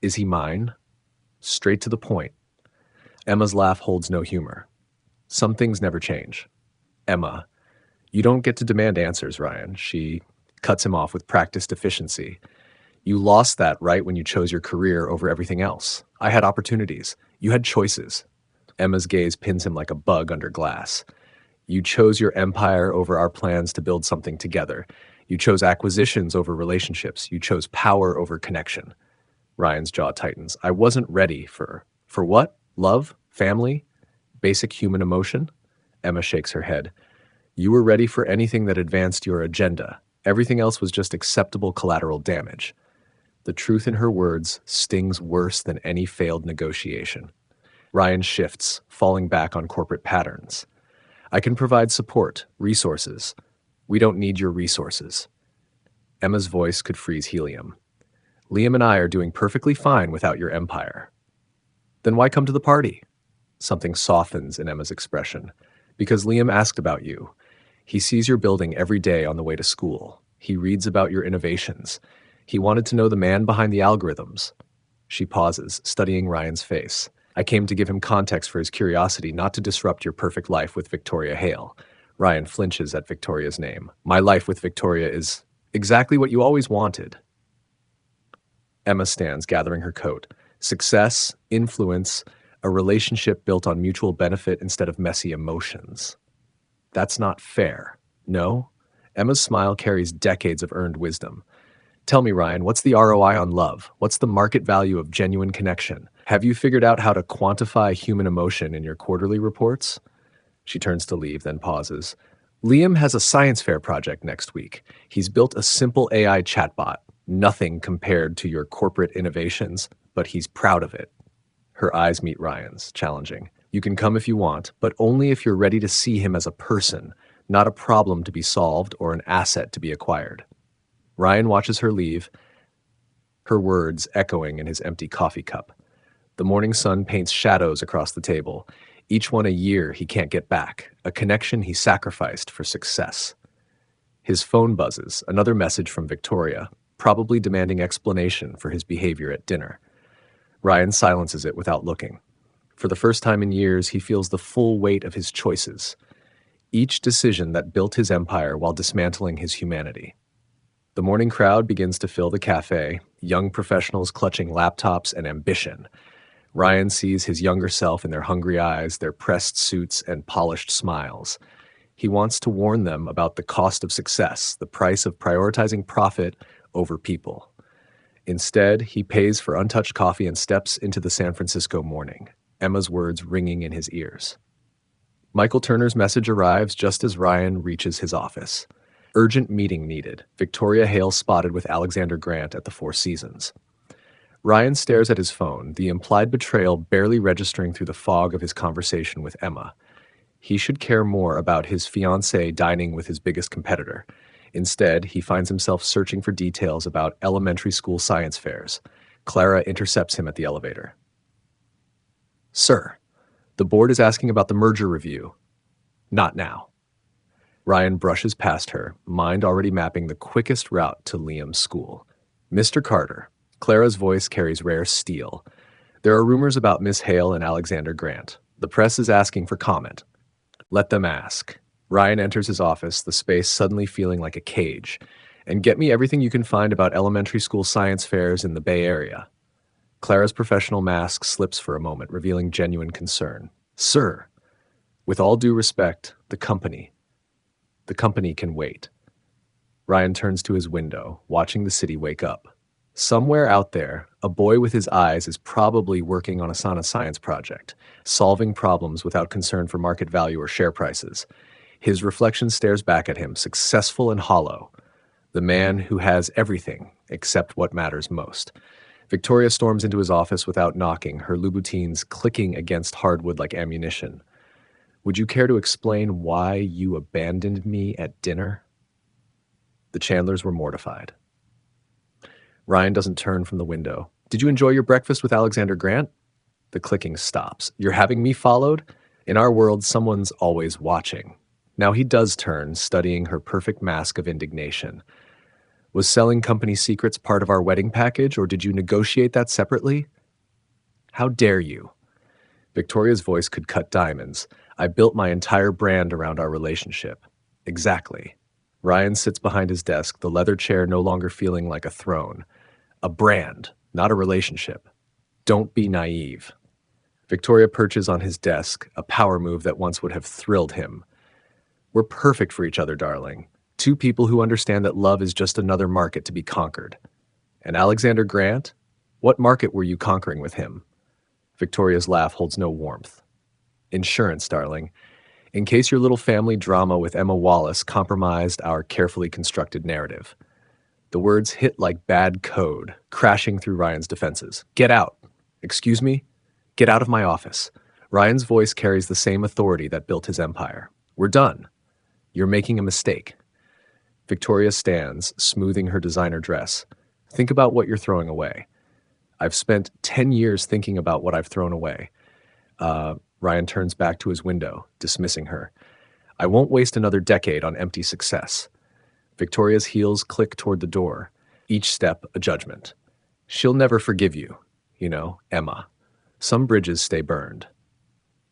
"Is he mine?" Straight to the point. Emma's laugh holds no humor. "Some things never change." "Emma, you don't get to demand answers, Ryan." She cuts him off with practiced efficiency. "You lost that right when you chose your career over everything else. I had opportunities. You had choices." Emma's gaze pins him like a bug under glass. "You chose your empire over our plans to build something together. You chose acquisitions over relationships. You chose power over connection." Ryan's jaw tightens. "I wasn't ready for what? Love? Family? Basic human emotion?" Emma shakes her head. "You were ready for anything that advanced your agenda. Everything else was just acceptable collateral damage." The truth in her words stings worse than any failed negotiation. Ryan shifts, falling back on corporate patterns. "I can provide support, resources. We don't need your resources." Emma's voice could freeze helium. "Liam and I are doing perfectly fine without your empire." "Then why come to the party?" Something softens in Emma's expression. "Because Liam asked about you. He sees your building every day on the way to school. He reads about your innovations. He wanted to know the man behind the algorithms." She pauses, studying Ryan's face. "I came to give him context for his curiosity, not to disrupt your perfect life with Victoria Hale." Ryan flinches at Victoria's name. "My life with Victoria is exactly what you always wanted." Emma stands, gathering her coat. Success, influence, a relationship built on mutual benefit instead of messy emotions. That's not fair. No? Emma's smile carries decades of earned wisdom. "Tell me, Ryan, what's the ROI on love? What's the market value of genuine connection? Have you figured out how to quantify human emotion in your quarterly reports?" She turns to leave, then pauses. "Liam has a science fair project next week. He's built a simple AI chatbot. Nothing compared to your corporate innovations, but he's proud of it." Her eyes meet Ryan's, challenging. "You can come if you want, but only if you're ready to see him as a person, not a problem to be solved or an asset to be acquired." Ryan watches her leave, her words echoing in his empty coffee cup. The morning sun paints shadows across the table, each one a year he can't get back, a connection he sacrificed for success. His phone buzzes, another message from Victoria, probably demanding explanation for his behavior at dinner. Ryan silences it without looking. For the first time in years, he feels the full weight of his choices, each decision that built his empire while dismantling his humanity. The morning crowd begins to fill the cafe, young professionals clutching laptops and ambition. Ryan sees his younger self in their hungry eyes, their pressed suits, and polished smiles. He wants to warn them about the cost of success, the price of prioritizing profit over people. Instead, he pays for untouched coffee and steps into the San Francisco morning, Emma's words ringing in his ears. Michael Turner's message arrives just as Ryan reaches his office. Urgent meeting needed. Victoria Hale spotted with Alexander Grant at the Four Seasons. Ryan stares at his phone, the implied betrayal barely registering through the fog of his conversation with Emma. He should care more about his fiancée dining with his biggest competitor. Instead, he finds himself searching for details about elementary school science fairs. Clara intercepts him at the elevator. "Sir, the board is asking about the merger review." "Not now." Ryan brushes past her, mind already mapping the quickest route to Liam's school. Mr. Carter. Clara's voice carries rare steel. There are rumors about Miss Hale and Alexander Grant. The press is asking for comment. Let them ask. Ryan enters his office, the space suddenly feeling like a cage. And get me everything you can find about elementary school science fairs in the Bay Area. Clara's professional mask slips for a moment, revealing genuine concern. Sir, with all due respect, the company. The company can wait. Ryan turns to his window, watching the city wake up. Somewhere out there, a boy with his eyes is probably working on a science project, solving problems without concern for market value or share prices. His reflection stares back at him, successful and hollow. The man who has everything except what matters most. Victoria storms into his office without knocking, her Louboutins clicking against hardwood like ammunition. Would you care to explain why you abandoned me at dinner? The Chandlers were mortified. Ryan doesn't turn from the window. Did you enjoy your breakfast with Alexander Grant? The clicking stops. You're having me followed? In our world, someone's always watching. Now he does turn, studying her perfect mask of indignation. Was selling company secrets part of our wedding package, or did you negotiate that separately? How dare you? Victoria's voice could cut diamonds. I built my entire brand around our relationship. Exactly. Ryan sits behind his desk, the leather chair no longer feeling like a throne. A brand, not a relationship. Don't be naive. Victoria perches on his desk, a power move that once would have thrilled him. We're perfect for each other, darling. Two people who understand that love is just another market to be conquered. And Alexander Grant? What market were you conquering with him? Victoria's laugh holds no warmth. Insurance, darling. In case your little family drama with Emma Wallace compromised our carefully constructed narrative. The words hit like bad code, crashing through Ryan's defenses. Get out. Excuse me? Get out of my office. Ryan's voice carries the same authority that built his empire. We're done. You're making a mistake. Victoria stands, smoothing her designer dress. Think about what you're throwing away. I've spent 10 years thinking about what I've thrown away. Ryan turns back to his window, dismissing her. I won't waste another decade on empty success. Victoria's heels click toward the door, each step a judgment. She'll never forgive you, Emma. Some bridges stay burned.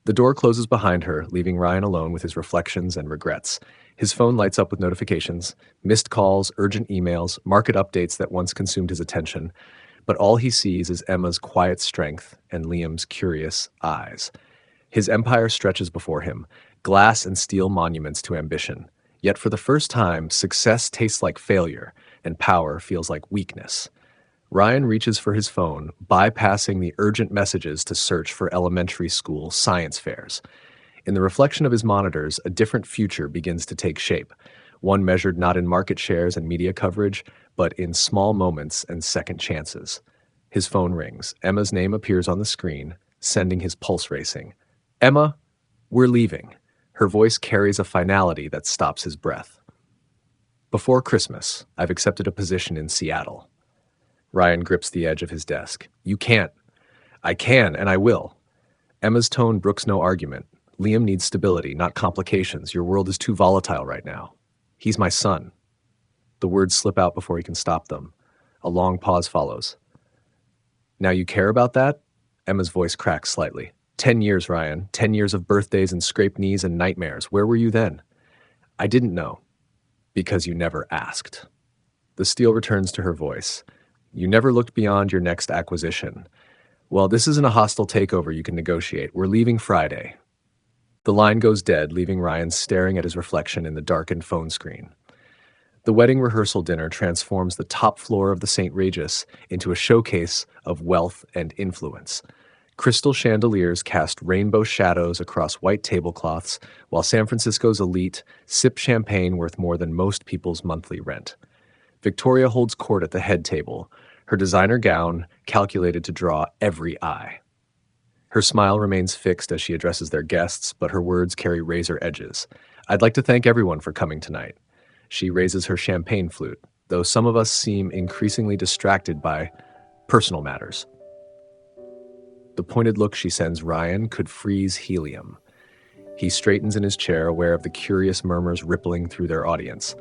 The door closes behind her, leaving Ryan alone with his reflections and regrets. His phone lights up with notifications, missed calls, urgent emails, market updates that once consumed his attention. But all he sees is Emma's quiet strength and Liam's curious eyes. His empire stretches before him, glass and steel monuments to ambition. Yet for the first time, success tastes like failure, and power feels like weakness. Ryan reaches for his phone, bypassing the urgent messages to search for elementary school science fairs. In the reflection of his monitors, a different future begins to take shape, one measured not in market shares and media coverage, but in small moments and second chances. His phone rings. Emma's name appears on the screen, sending his pulse racing. Emma, we're leaving. Her voice carries a finality that stops his breath. Before Christmas, I've accepted a position in Seattle. Ryan grips the edge of his desk. You can't. I can, and I will. Emma's tone brooks no argument. Liam needs stability, not complications. Your world is too volatile right now. He's my son. The words slip out before he can stop them. A long pause follows. Now you care about that? Emma's voice cracks slightly. 10 years, Ryan. 10 years of birthdays and scraped knees and nightmares. Where were you then? I didn't know. Because you never asked. The steel returns to her voice. You never looked beyond your next acquisition. Well, this isn't a hostile takeover you can negotiate. We're leaving Friday. The line goes dead, leaving Ryan staring at his reflection in the darkened phone screen. The wedding rehearsal dinner transforms the top floor of the St. Regis into a showcase of wealth and influence. Crystal chandeliers cast rainbow shadows across white tablecloths, while San Francisco's elite sip champagne worth more than most people's monthly rent. Victoria holds court at the head table, her designer gown calculated to draw every eye. Her smile remains fixed as she addresses their guests, but her words carry razor edges. I'd like to thank everyone for coming tonight. She raises her champagne flute, though some of us seem increasingly distracted by personal matters. The pointed look she sends Ryan could freeze helium. He straightens in his chair, aware of the curious murmurs rippling through their audience.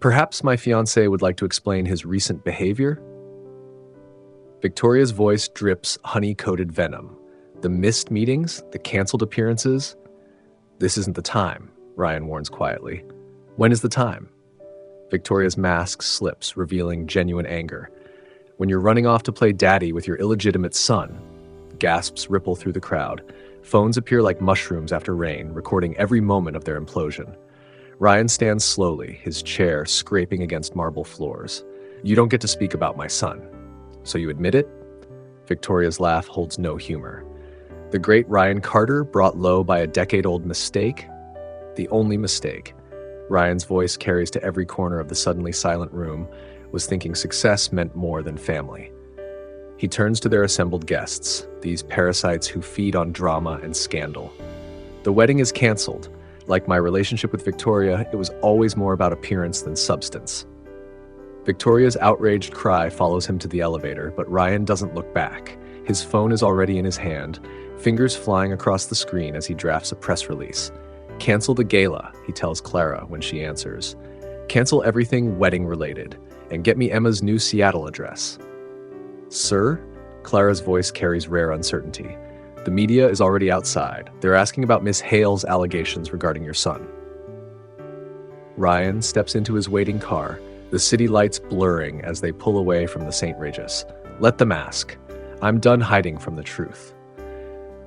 Perhaps my fiancé would like to explain his recent behavior? Victoria's voice drips honey-coated venom. The missed meetings, the canceled appearances. This isn't the time, Ryan warns quietly. When is the time? Victoria's mask slips, revealing genuine anger. When you're running off to play daddy with your illegitimate son. Gasps ripple through the crowd. Phones appear like mushrooms after rain, recording every moment of their implosion. Ryan stands slowly, his chair scraping against marble floors. You don't get to speak about my son. So you admit it? Victoria's laugh holds no humor. The great Ryan Carter brought low by a decade-old mistake? The only mistake. Ryan's voice carries to every corner of the suddenly silent room, was thinking success meant more than family. He turns to their assembled guests, these parasites who feed on drama and scandal. The wedding is canceled. Like my relationship with Victoria, it was always more about appearance than substance. Victoria's outraged cry follows him to the elevator, but Ryan doesn't look back. His phone is already in his hand, fingers flying across the screen as he drafts a press release. Cancel the gala, he tells Clara when she answers. Cancel everything wedding-related, and get me Emma's new Seattle address. Sir? Clara's voice carries rare uncertainty. The media is already outside. They're asking about Miss Hale's allegations regarding your son. Ryan steps into his waiting car, the city lights blurring as they pull away from the St. Regis. Let them ask. I'm done hiding from the truth.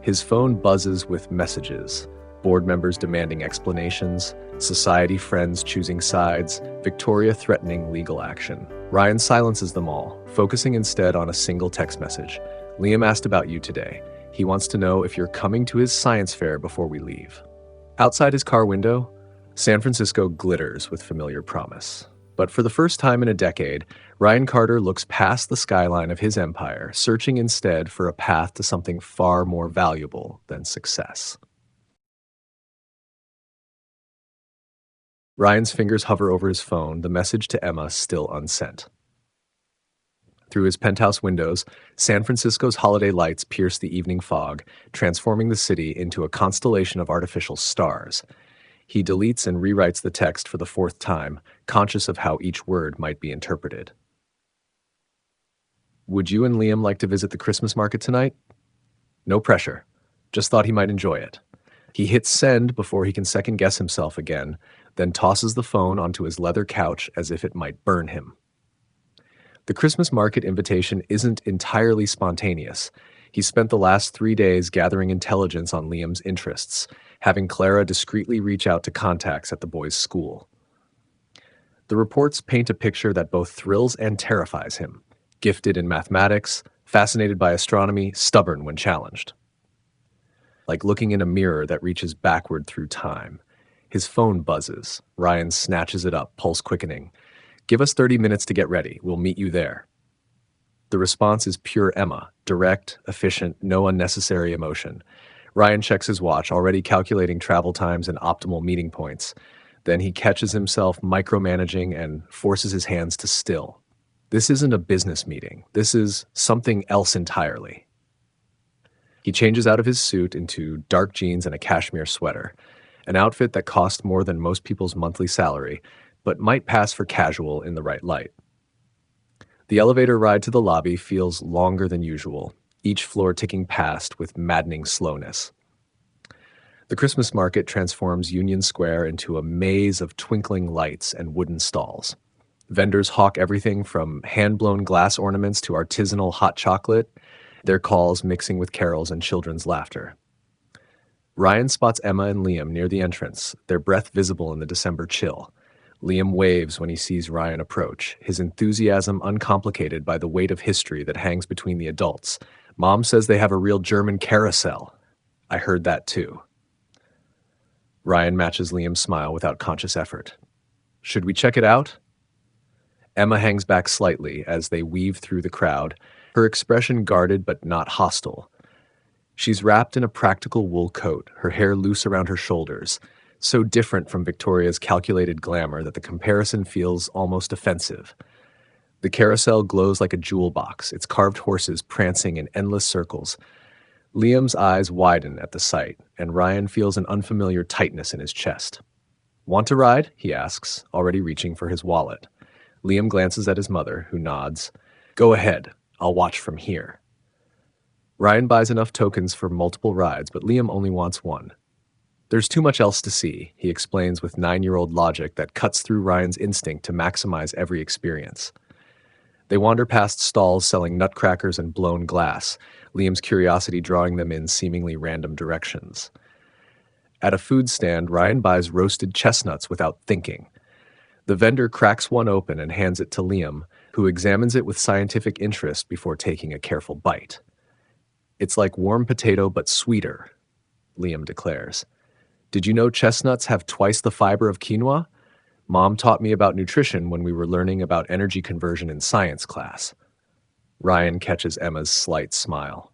His phone buzzes with messages. Board members demanding explanations, society friends choosing sides, Victoria threatening legal action. Ryan silences them all, focusing instead on a single text message. Liam asked about you today. He wants to know if you're coming to his science fair before we leave. Outside his car window, San Francisco glitters with familiar promise. But for the first time in a decade, Ryan Carter looks past the skyline of his empire, searching instead for a path to something far more valuable than success. Ryan's fingers hover over his phone, the message to Emma still unsent. Through his penthouse windows, San Francisco's holiday lights pierce the evening fog, transforming the city into a constellation of artificial stars. He deletes and rewrites the text for the fourth time, conscious of how each word might be interpreted. Would you and Liam like to visit the Christmas market tonight? No pressure. Just thought he might enjoy it. He hits send before he can second-guess himself again, then tosses the phone onto his leather couch as if it might burn him. The Christmas market invitation isn't entirely spontaneous. He spent the last 3 days gathering intelligence on Liam's interests, having Clara discreetly reach out to contacts at the boys' school. The reports paint a picture that both thrills and terrifies him. Gifted in mathematics, fascinated by astronomy, stubborn when challenged. Like looking in a mirror that reaches backward through time. His phone buzzes. Ryan snatches it up, pulse quickening. Give us 30 minutes to get ready. We'll meet you there. The response is pure Emma, direct, efficient, no unnecessary emotion. Ryan checks his watch, already calculating travel times and optimal meeting points. Then he catches himself micromanaging and forces his hands to still. This isn't a business meeting. This is something else entirely. He changes out of his suit into dark jeans and a cashmere sweater, an outfit that cost more than most people's monthly salary, but might pass for casual in the right light. The elevator ride to the lobby feels longer than usual, each floor ticking past with maddening slowness. The Christmas market transforms Union Square into a maze of twinkling lights and wooden stalls. Vendors hawk everything from hand-blown glass ornaments to artisanal hot chocolate, their calls mixing with carols and children's laughter. Ryan spots Emma and Liam near the entrance, their breath visible in the December chill. Liam waves when he sees Ryan approach, his enthusiasm uncomplicated by the weight of history that hangs between the adults. Mom says they have a real German carousel. I heard that too. Ryan matches Liam's smile without conscious effort. Should we check it out? Emma hangs back slightly as they weave through the crowd, her expression guarded but not hostile. She's wrapped in a practical wool coat, her hair loose around her shoulders, so different from Victoria's calculated glamour that the comparison feels almost offensive. The carousel glows like a jewel box, its carved horses prancing in endless circles. Liam's eyes widen at the sight, and Ryan feels an unfamiliar tightness in his chest. Want to ride? He asks, already reaching for his wallet. Liam glances at his mother, who nods. Go ahead. I'll watch from here. Ryan buys enough tokens for multiple rides, but Liam only wants one. There's too much else to see, he explains with 9-year-old logic that cuts through Ryan's instinct to maximize every experience. They wander past stalls selling nutcrackers and blown glass, Liam's curiosity drawing them in seemingly random directions. At a food stand, Ryan buys roasted chestnuts without thinking. The vendor cracks one open and hands it to Liam, who examines it with scientific interest before taking a careful bite. It's like warm potato but sweeter, Liam declares. Did you know chestnuts have twice the fiber of quinoa? Mom taught me about nutrition when we were learning about energy conversion in science class. Ryan catches Emma's slight smile.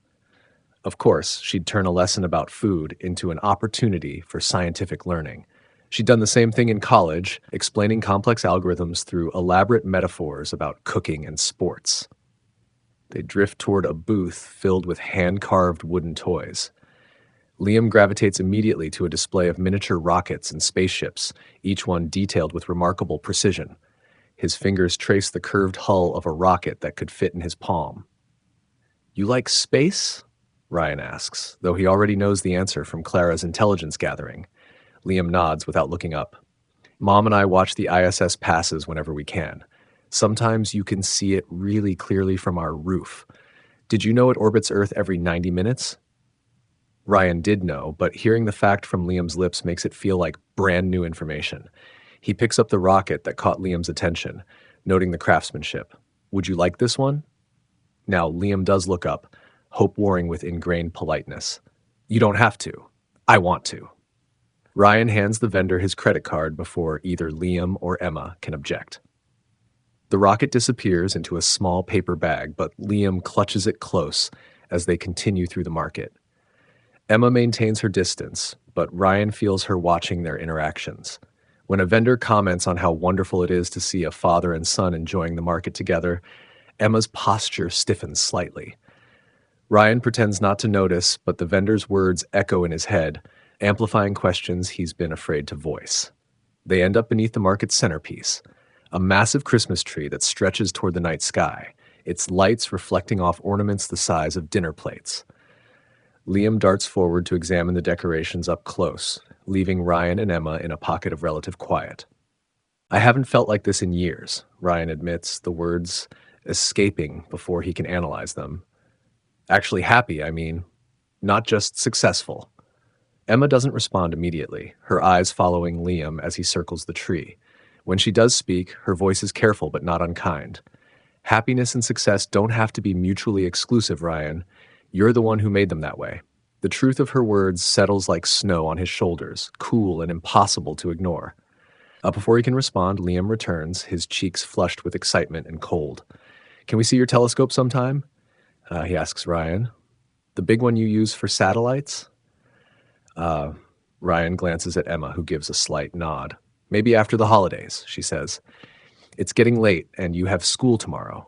Of course, she'd turn a lesson about food into an opportunity for scientific learning. She'd done the same thing in college, explaining complex algorithms through elaborate metaphors about cooking and sports. They drift toward a booth filled with hand-carved wooden toys. Liam gravitates immediately to a display of miniature rockets and spaceships, each one detailed with remarkable precision. His fingers trace the curved hull of a rocket that could fit in his palm. You like space? Ryan asks, though he already knows the answer from Clara's intelligence gathering. Liam nods without looking up. Mom and I watch the ISS passes whenever we can. Sometimes you can see it really clearly from our roof. Did you know it orbits Earth every 90 minutes? Ryan did know, but hearing the fact from Liam's lips makes it feel like brand new information. He picks up the rocket that caught Liam's attention, noting the craftsmanship. Would you like this one? Now, Liam does look up, hope warring with ingrained politeness. You don't have to. I want to. Ryan hands the vendor his credit card before either Liam or Emma can object. The rocket disappears into a small paper bag, but Liam clutches it close as they continue through the market. Emma maintains her distance, but Ryan feels her watching their interactions. When a vendor comments on how wonderful it is to see a father and son enjoying the market together, Emma's posture stiffens slightly. Ryan pretends not to notice, but the vendor's words echo in his head, amplifying questions he's been afraid to voice. They end up beneath the market's centerpiece, a massive Christmas tree that stretches toward the night sky, its lights reflecting off ornaments the size of dinner plates. Liam darts forward to examine the decorations up close, leaving Ryan and Emma in a pocket of relative quiet. I haven't felt like this in years, Ryan admits, the words escaping before he can analyze them. Actually happy, I mean, not just successful. Emma doesn't respond immediately, her eyes following Liam as he circles the tree. When she does speak, her voice is careful but not unkind. Happiness and success don't have to be mutually exclusive, Ryan. You're the one who made them that way. The truth of her words settles like snow on his shoulders, cool and impossible to ignore. Before he can respond, Liam returns, his cheeks flushed with excitement and cold. Can we see your telescope sometime? He asks Ryan. The big one you use for satellites? Ryan glances at Emma, who gives a slight nod. Maybe after the holidays, she says. It's getting late, and you have school tomorrow.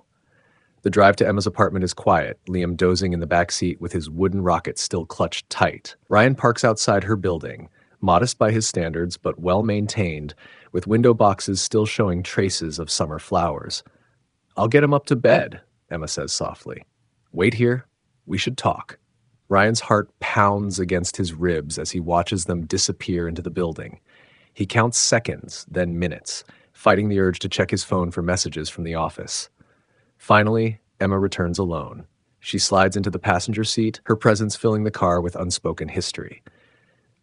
The drive to Emma's apartment is quiet, Liam dozing in the back seat with his wooden rocket still clutched tight. Ryan parks outside her building, modest by his standards but well-maintained, with window boxes still showing traces of summer flowers. I'll get him up to bed, Emma says softly. Wait here. We should talk. Ryan's heart pounds against his ribs as he watches them disappear into the building. He counts seconds, then minutes, fighting the urge to check his phone for messages from the office. Finally, Emma returns alone. She slides into the passenger seat, her presence filling the car with unspoken history.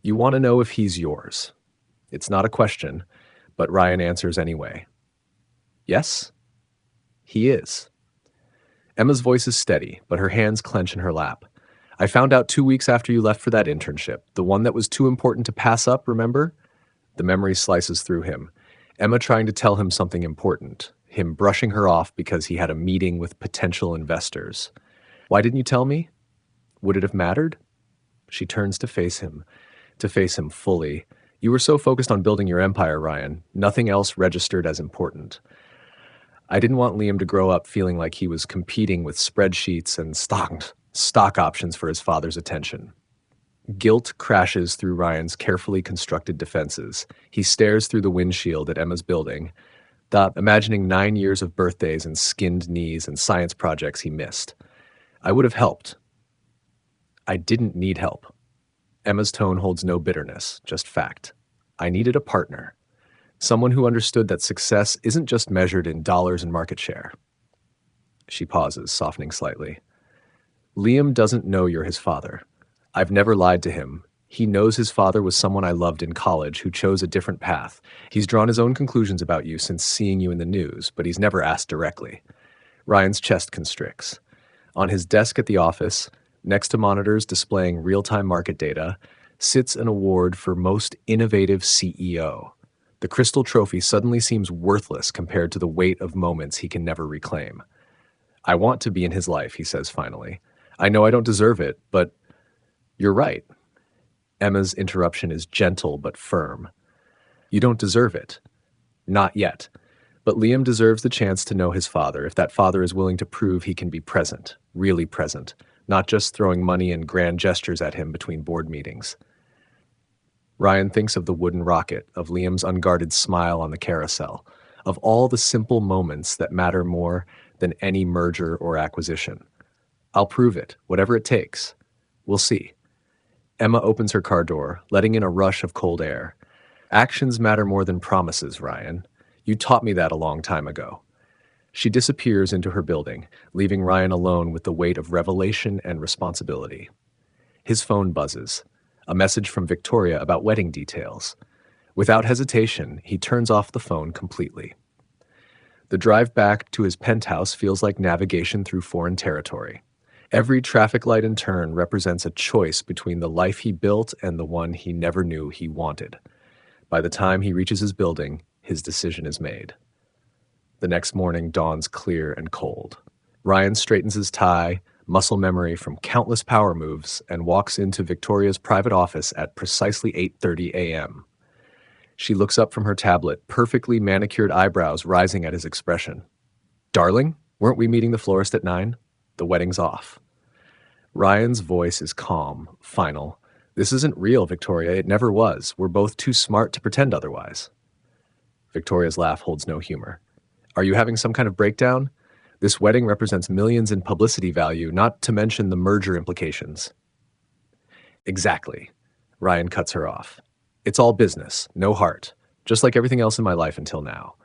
You want to know if he's yours. It's not a question, but Ryan answers anyway. Yes? He is. Emma's voice is steady, but her hands clench in her lap. I found out 2 weeks after you left for that internship, the one that was too important to pass up, remember? The memory slices through him. Emma trying to tell him something important, him brushing her off because he had a meeting with potential investors. Why didn't you tell me? Would it have mattered? She turns to face him fully. You were so focused on building your empire, Ryan. Nothing else registered as important. I didn't want Liam to grow up feeling like he was competing with spreadsheets and stock options for his father's attention. Guilt crashes through Ryan's carefully constructed defenses. He stares through the windshield at Emma's building, imagining 9 years of birthdays and skinned knees and science projects he missed. I would have helped. I didn't need help. Emma's tone holds no bitterness, just fact. I needed a partner. Someone who understood that success isn't just measured in dollars and market share. She pauses, softening slightly. Liam doesn't know you're his father. I've never lied to him. He knows his father was someone I loved in college who chose a different path. He's drawn his own conclusions about you since seeing you in the news, but he's never asked directly. Ryan's chest constricts. On his desk at the office, next to monitors displaying real-time market data, sits an award for Most Innovative CEO. The crystal trophy suddenly seems worthless compared to the weight of moments he can never reclaim. I want to be in his life, he says finally. I know I don't deserve it, but you're right. Emma's interruption is gentle but firm. You don't deserve it. Not yet. But Liam deserves the chance to know his father if that father is willing to prove he can be present, really present, not just throwing money and grand gestures at him between board meetings. Ryan thinks of the wooden rocket, of Liam's unguarded smile on the carousel, of all the simple moments that matter more than any merger or acquisition. I'll prove it, whatever it takes. We'll see. Emma opens her car door, letting in a rush of cold air. Actions matter more than promises, Ryan. You taught me that a long time ago. She disappears into her building, leaving Ryan alone with the weight of revelation and responsibility. His phone buzzes. A message from Victoria about wedding details. Without hesitation, he turns off the phone completely. The drive back to his penthouse feels like navigation through foreign territory. Every traffic light and turn represents a choice between the life he built and the one he never knew he wanted. By the time he reaches his building, his decision is made. The next morning dawns clear and cold. Ryan straightens his tie, muscle memory from countless power moves, and walks into Victoria's private office at precisely 8:30 a.m. She looks up from her tablet, perfectly manicured eyebrows rising at his expression. Darling, weren't we meeting the florist at 9? The wedding's off. Ryan's voice is calm, final. This isn't real, Victoria. It never was. We're both too smart to pretend otherwise. Victoria's laugh holds no humor. Are you having some kind of breakdown? This wedding represents millions in publicity value, not to mention the merger implications. Exactly. Ryan cuts her off. It's all business, no heart, just like everything else in my life until now.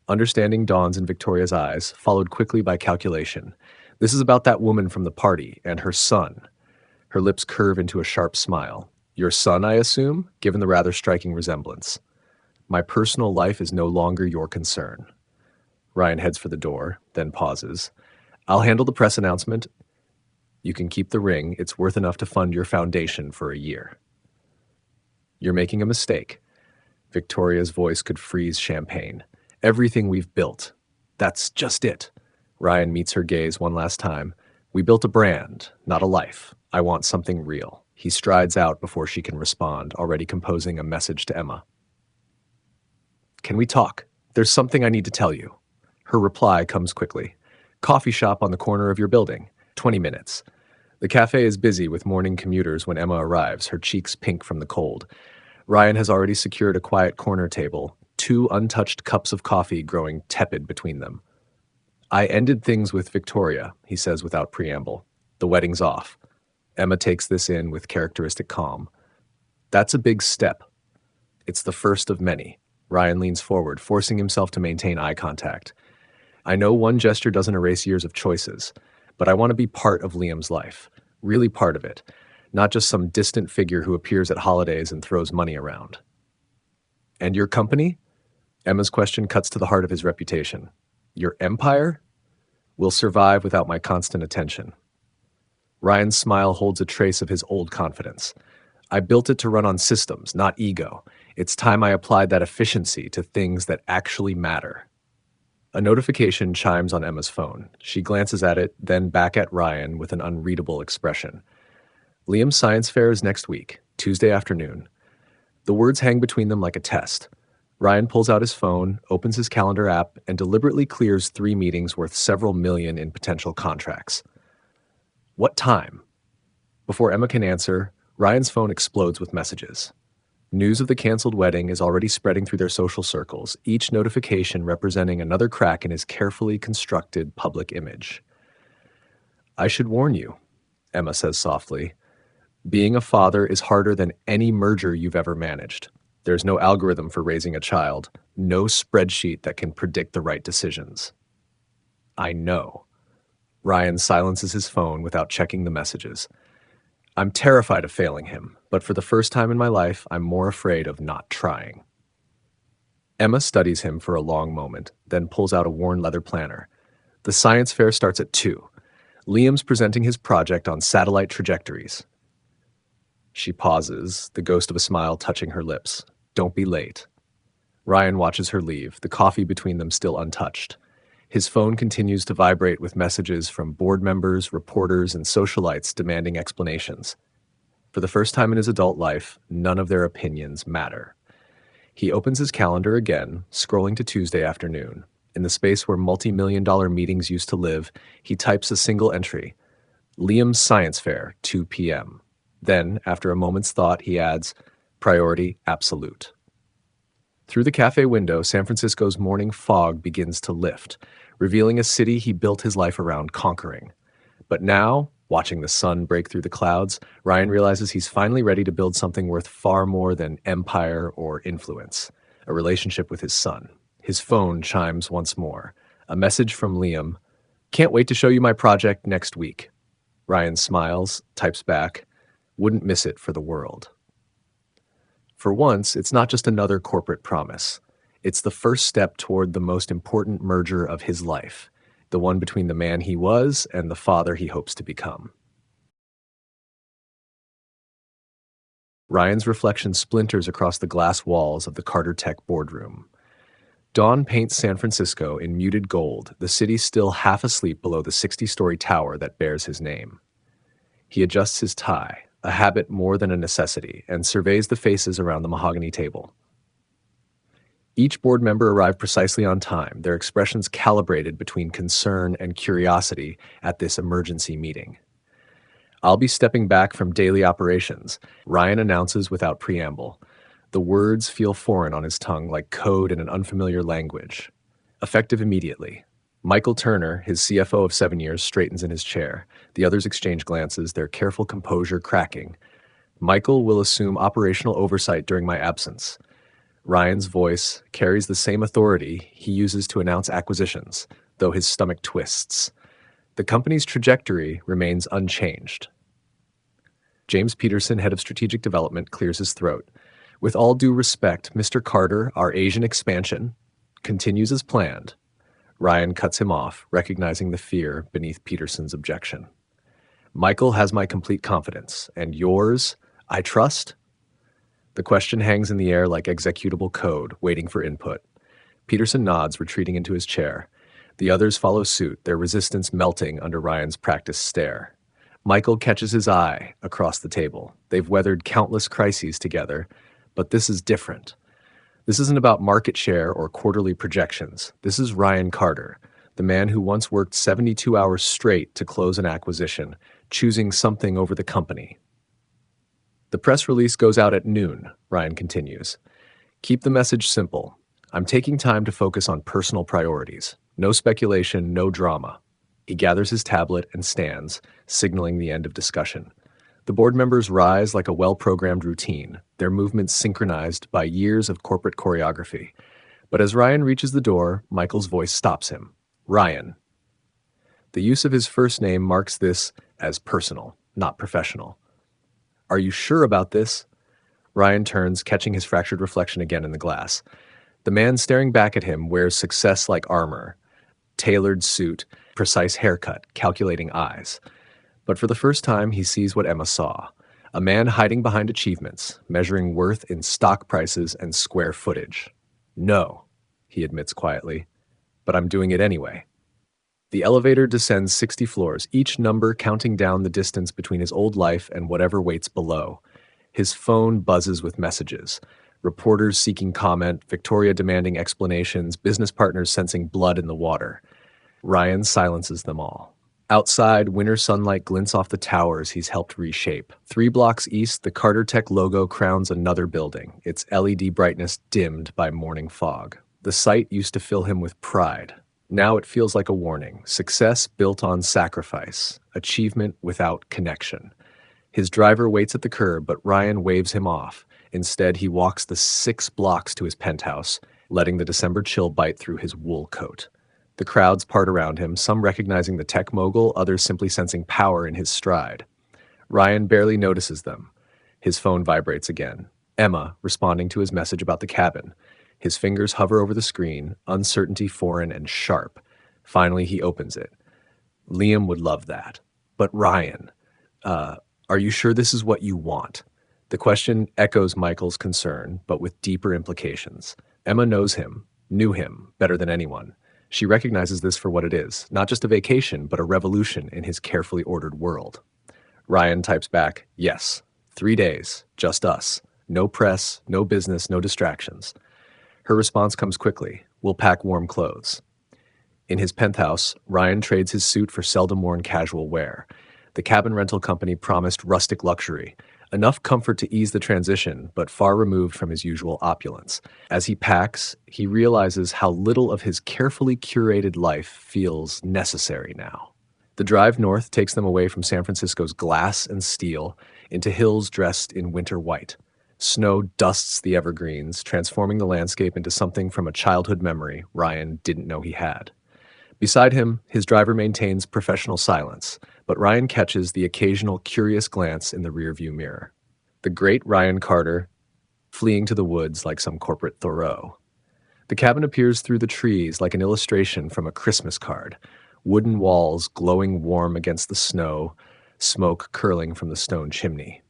Understanding dawns in Victoria's eyes, followed quickly by calculation. This is about that woman from the party and her son. Her lips curve into a sharp smile. Your son, I assume, given the rather striking resemblance. My personal life is no longer your concern. Ryan heads for the door, then pauses. I'll handle the press announcement. You can keep the ring. It's worth enough to fund your foundation for a year. You're making a mistake. Victoria's voice could freeze champagne. Everything we've built. That's just it. Ryan meets her gaze one last time. We built a brand, not a life. I want something real. He strides out before she can respond, already composing a message to Emma. Can we talk? There's something I need to tell you. Her reply comes quickly. Coffee shop on the corner of your building. 20 minutes. The cafe is busy with morning commuters when Emma arrives, her cheeks pink from the cold. Ryan has already secured a quiet corner table, 2 untouched cups of coffee growing tepid between them. I ended things with Victoria, he says without preamble. The wedding's off. Emma takes this in with characteristic calm. That's a big step. It's the first of many. Ryan leans forward, forcing himself to maintain eye contact. I know one gesture doesn't erase years of choices, but I want to be part of Liam's life. Really part of it. Not just some distant figure who appears at holidays and throws money around. And your company? Emma's question cuts to the heart of his reputation. Your empire? Will survive without my constant attention. Ryan's smile holds a trace of his old confidence. I built it to run on systems, not ego. It's time I applied that efficiency to things that actually matter. A notification chimes on Emma's phone. She glances at it, then back at Ryan with an unreadable expression. Liam's science fair is next week, Tuesday afternoon. The words hang between them like a test. Ryan pulls out his phone, opens his calendar app, and deliberately clears 3 meetings worth several million in potential contracts. What time? Before Emma can answer, Ryan's phone explodes with messages. News of the canceled wedding is already spreading through their social circles, each notification representing another crack in his carefully constructed public image. "I should warn you," Emma says softly. "Being a father is harder than any merger you've ever managed. There's no algorithm for raising a child, no spreadsheet that can predict the right decisions." "I know." Ryan silences his phone without checking the messages. "I'm terrified of failing him, but for the first time in my life, I'm more afraid of not trying." Emma studies him for a long moment, then pulls out a worn leather planner. The science fair starts at 2. Liam's presenting his project on satellite trajectories. She pauses, the ghost of a smile touching her lips. "Don't be late." Ryan watches her leave, the coffee between them still untouched. His phone continues to vibrate with messages from board members, reporters, and socialites demanding explanations. For the first time in his adult life, none of their opinions matter. He opens his calendar again, scrolling to Tuesday afternoon. In the space where multi-million-dollar meetings used to live, he types a single entry: Liam's Science Fair, 2 p.m. Then, after a moment's thought, he adds, "Priority absolute." Through the cafe window, San Francisco's morning fog begins to lift, revealing a city he built his life around conquering. But now, watching the sun break through the clouds, Ryan realizes he's finally ready to build something worth far more than empire or influence: a relationship with his son. His phone chimes once more. A message from Liam: "Can't wait to show you my project next week." Ryan smiles, types back, "Wouldn't miss it for the world." For once, it's not just another corporate promise. It's the first step toward the most important merger of his life, the one between the man he was and the father he hopes to become. Ryan's reflection splinters across the glass walls of the Carter Tech boardroom. Dawn paints San Francisco in muted gold, the city still half asleep below the 60-story tower that bears his name. He adjusts his tie, a habit more than a necessity, and surveys the faces around the mahogany table. Each board member arrived precisely on time, their expressions calibrated between concern and curiosity at this emergency meeting. "I'll be stepping back from daily operations," Ryan announces without preamble. The words feel foreign on his tongue, like code in an unfamiliar language. Effective immediately. Michael Turner, his CFO of 7 years, straightens in his chair. The others exchange glances, their careful composure cracking. "Michael will assume operational oversight during my absence." Ryan's voice carries the same authority he uses to announce acquisitions, though his stomach twists. The company's trajectory remains unchanged. James Peterson, head of strategic development, clears his throat. "With all due respect, Mr. Carter, our Asian expansion continues as planned." Ryan cuts him off, recognizing the fear beneath Peterson's objection. "Michael has my complete confidence, and yours, I trust?" The question hangs in the air like executable code, waiting for input. Peterson nods, retreating into his chair. The others follow suit, their resistance melting under Ryan's practiced stare. Michael catches his eye across the table. They've weathered countless crises together, but this is different. This isn't about market share or quarterly projections. This is Ryan Carter, the man who once worked 72 hours straight to close an acquisition, choosing something over the company. "The press release goes out at noon," Ryan continues. "Keep the message simple. I'm taking time to focus on personal priorities. No speculation, no drama." He gathers his tablet and stands, signaling the end of discussion. The board members rise like a well-programmed routine, their movements synchronized by years of corporate choreography. But as Ryan reaches the door, Michael's voice stops him. "Ryan." The use of his first name marks this as personal, not professional. "Are you sure about this?" Ryan turns, catching his fractured reflection again in the glass. The man staring back at him wears success like armor: tailored suit, precise haircut, calculating eyes. But for the first time, he sees what Emma saw: a man hiding behind achievements, measuring worth in stock prices and square footage. "No," he admits quietly, "but I'm doing it anyway." The elevator descends 60 floors, each number counting down the distance between his old life and whatever waits below. His phone buzzes with messages. Reporters seeking comment, Victoria demanding explanations, business partners sensing blood in the water. Ryan silences them all. Outside, winter sunlight glints off the towers he's helped reshape. 3 blocks east, the Carter Tech logo crowns another building, its LED brightness dimmed by morning fog. The sight used to fill him with pride. Now it feels like a warning. Success built on sacrifice. Achievement without connection. His driver waits at the curb, but Ryan waves him off. Instead, he walks the 6 blocks to his penthouse, letting the December chill bite through his wool coat. The crowds part around him, some recognizing the tech mogul, others simply sensing power in his stride. Ryan barely notices them. His phone vibrates again. Emma, responding to his message about the cabin. His fingers hover over the screen, uncertainty foreign and sharp. Finally, he opens it. Liam would love that. But Ryan, are you sure this is what you want? The question echoes Michael's concern, but with deeper implications. Emma knew him better than anyone. She recognizes this for what it is, not just a vacation, but a revolution in his carefully ordered world. Ryan types back, yes, 3 days, just us. No press, no business, no distractions. Her response comes quickly, we'll pack warm clothes. In his penthouse, Ryan trades his suit for seldom-worn casual wear. The cabin rental company promised rustic luxury, enough comfort to ease the transition, but far removed from his usual opulence. As he packs, he realizes how little of his carefully curated life feels necessary now. The drive north takes them away from San Francisco's glass and steel into hills dressed in winter white. Snow dusts the evergreens, transforming the landscape into something from a childhood memory Ryan didn't know he had. Beside him, his driver maintains professional silence, but Ryan catches the occasional curious glance in the rearview mirror. The great Ryan Carter, fleeing to the woods like some corporate Thoreau. The cabin appears through the trees like an illustration from a Christmas card, wooden walls glowing warm against the snow, smoke curling from the stone chimney.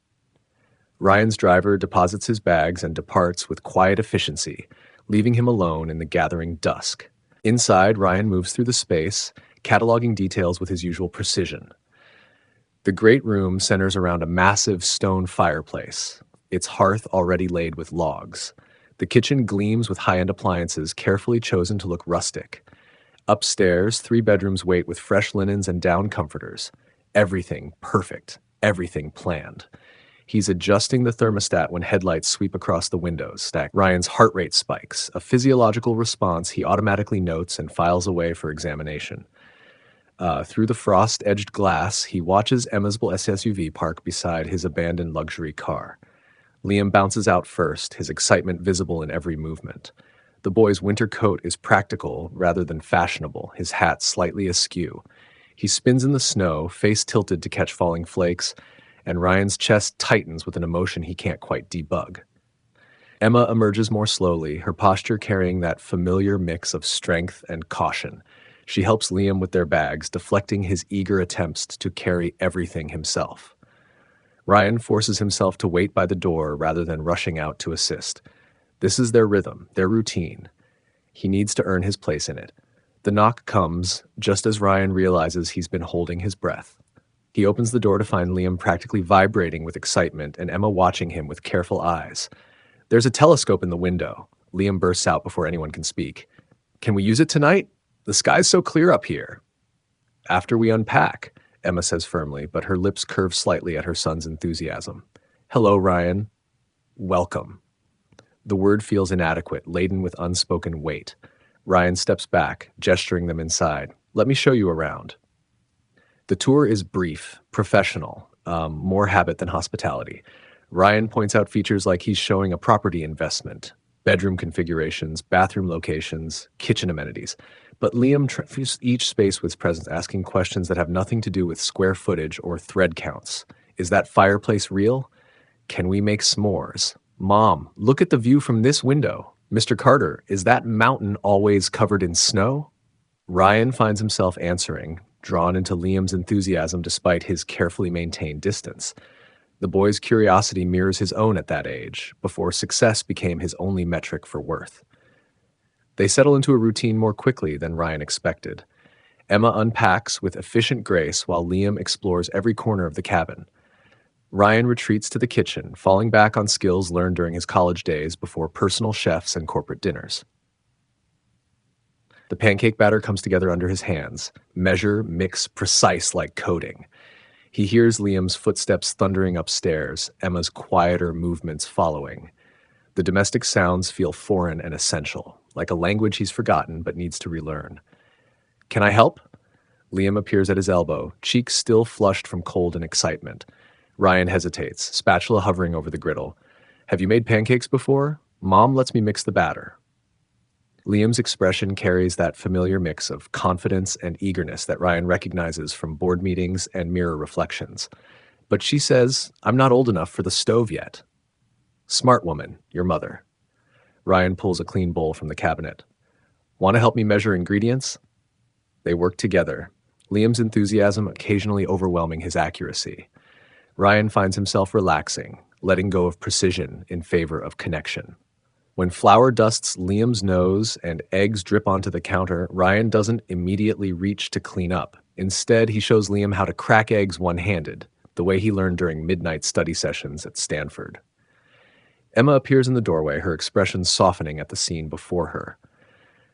Ryan's driver deposits his bags and departs with quiet efficiency, leaving him alone in the gathering dusk. Inside, Ryan moves through the space, cataloging details with his usual precision. The great room centers around a massive stone fireplace, its hearth already laid with logs. The kitchen gleams with high-end appliances carefully chosen to look rustic. Upstairs, 3 bedrooms wait with fresh linens and down comforters. Everything perfect, everything planned. He's adjusting the thermostat when headlights sweep across the windows. Ryan's heart rate spikes, a physiological response he automatically notes and files away for examination. Through the frost-edged glass, he watches Emma's SUV park beside his abandoned luxury car. Liam bounces out first, his excitement visible in every movement. The boy's winter coat is practical rather than fashionable, his hat slightly askew. He spins in the snow, face tilted to catch falling flakes, and Ryan's chest tightens with an emotion he can't quite debug. Emma emerges more slowly, her posture carrying that familiar mix of strength and caution. She helps Liam with their bags, deflecting his eager attempts to carry everything himself. Ryan forces himself to wait by the door rather than rushing out to assist. This is their rhythm, their routine. He needs to earn his place in it. The knock comes just as Ryan realizes he's been holding his breath. He opens the door to find Liam practically vibrating with excitement and Emma watching him with careful eyes. There's a telescope in the window. Liam bursts out before anyone can speak. Can we use it tonight? The sky's so clear up here. After we unpack, Emma says firmly, but her lips curve slightly at her son's enthusiasm. Hello, Ryan. Welcome. The word feels inadequate, laden with unspoken weight. Ryan steps back, gesturing them inside. Let me show you around. The tour is brief, professional, more habit than hospitality. Ryan points out features like he's showing a property investment, bedroom configurations, bathroom locations, kitchen amenities. But Liam fills each space with presence, asking questions that have nothing to do with square footage or thread counts. Is that fireplace real? Can we make s'mores? Mom, look at the view from this window. Mr. Carter, is that mountain always covered in snow? Ryan finds himself answering, drawn into Liam's enthusiasm despite his carefully maintained distance. The boy's curiosity mirrors his own at that age, before success became his only metric for worth. They settle into a routine more quickly than Ryan expected. Emma unpacks with efficient grace while Liam explores every corner of the cabin. Ryan retreats to the kitchen, falling back on skills learned during his college days before personal chefs and corporate dinners. The pancake batter comes together under his hands. Measure, mix, precise like coding. He hears Liam's footsteps thundering upstairs, Emma's quieter movements following. The domestic sounds feel foreign and essential, like a language he's forgotten but needs to relearn. Can I help? Liam appears at his elbow, cheeks still flushed from cold and excitement. Ryan hesitates, spatula hovering over the griddle. Have you made pancakes before? Mom lets me mix the batter. Liam's expression carries that familiar mix of confidence and eagerness that Ryan recognizes from board meetings and mirror reflections. But she says, I'm not old enough for the stove yet. Smart woman, your mother. Ryan pulls a clean bowl from the cabinet. Want to help me measure ingredients? They work together, Liam's enthusiasm occasionally overwhelming his accuracy. Ryan finds himself relaxing, letting go of precision in favor of connection. When flour dusts Liam's nose and eggs drip onto the counter, Ryan doesn't immediately reach to clean up. Instead, he shows Liam how to crack eggs one-handed, the way he learned during midnight study sessions at Stanford. Emma appears in the doorway, her expression softening at the scene before her.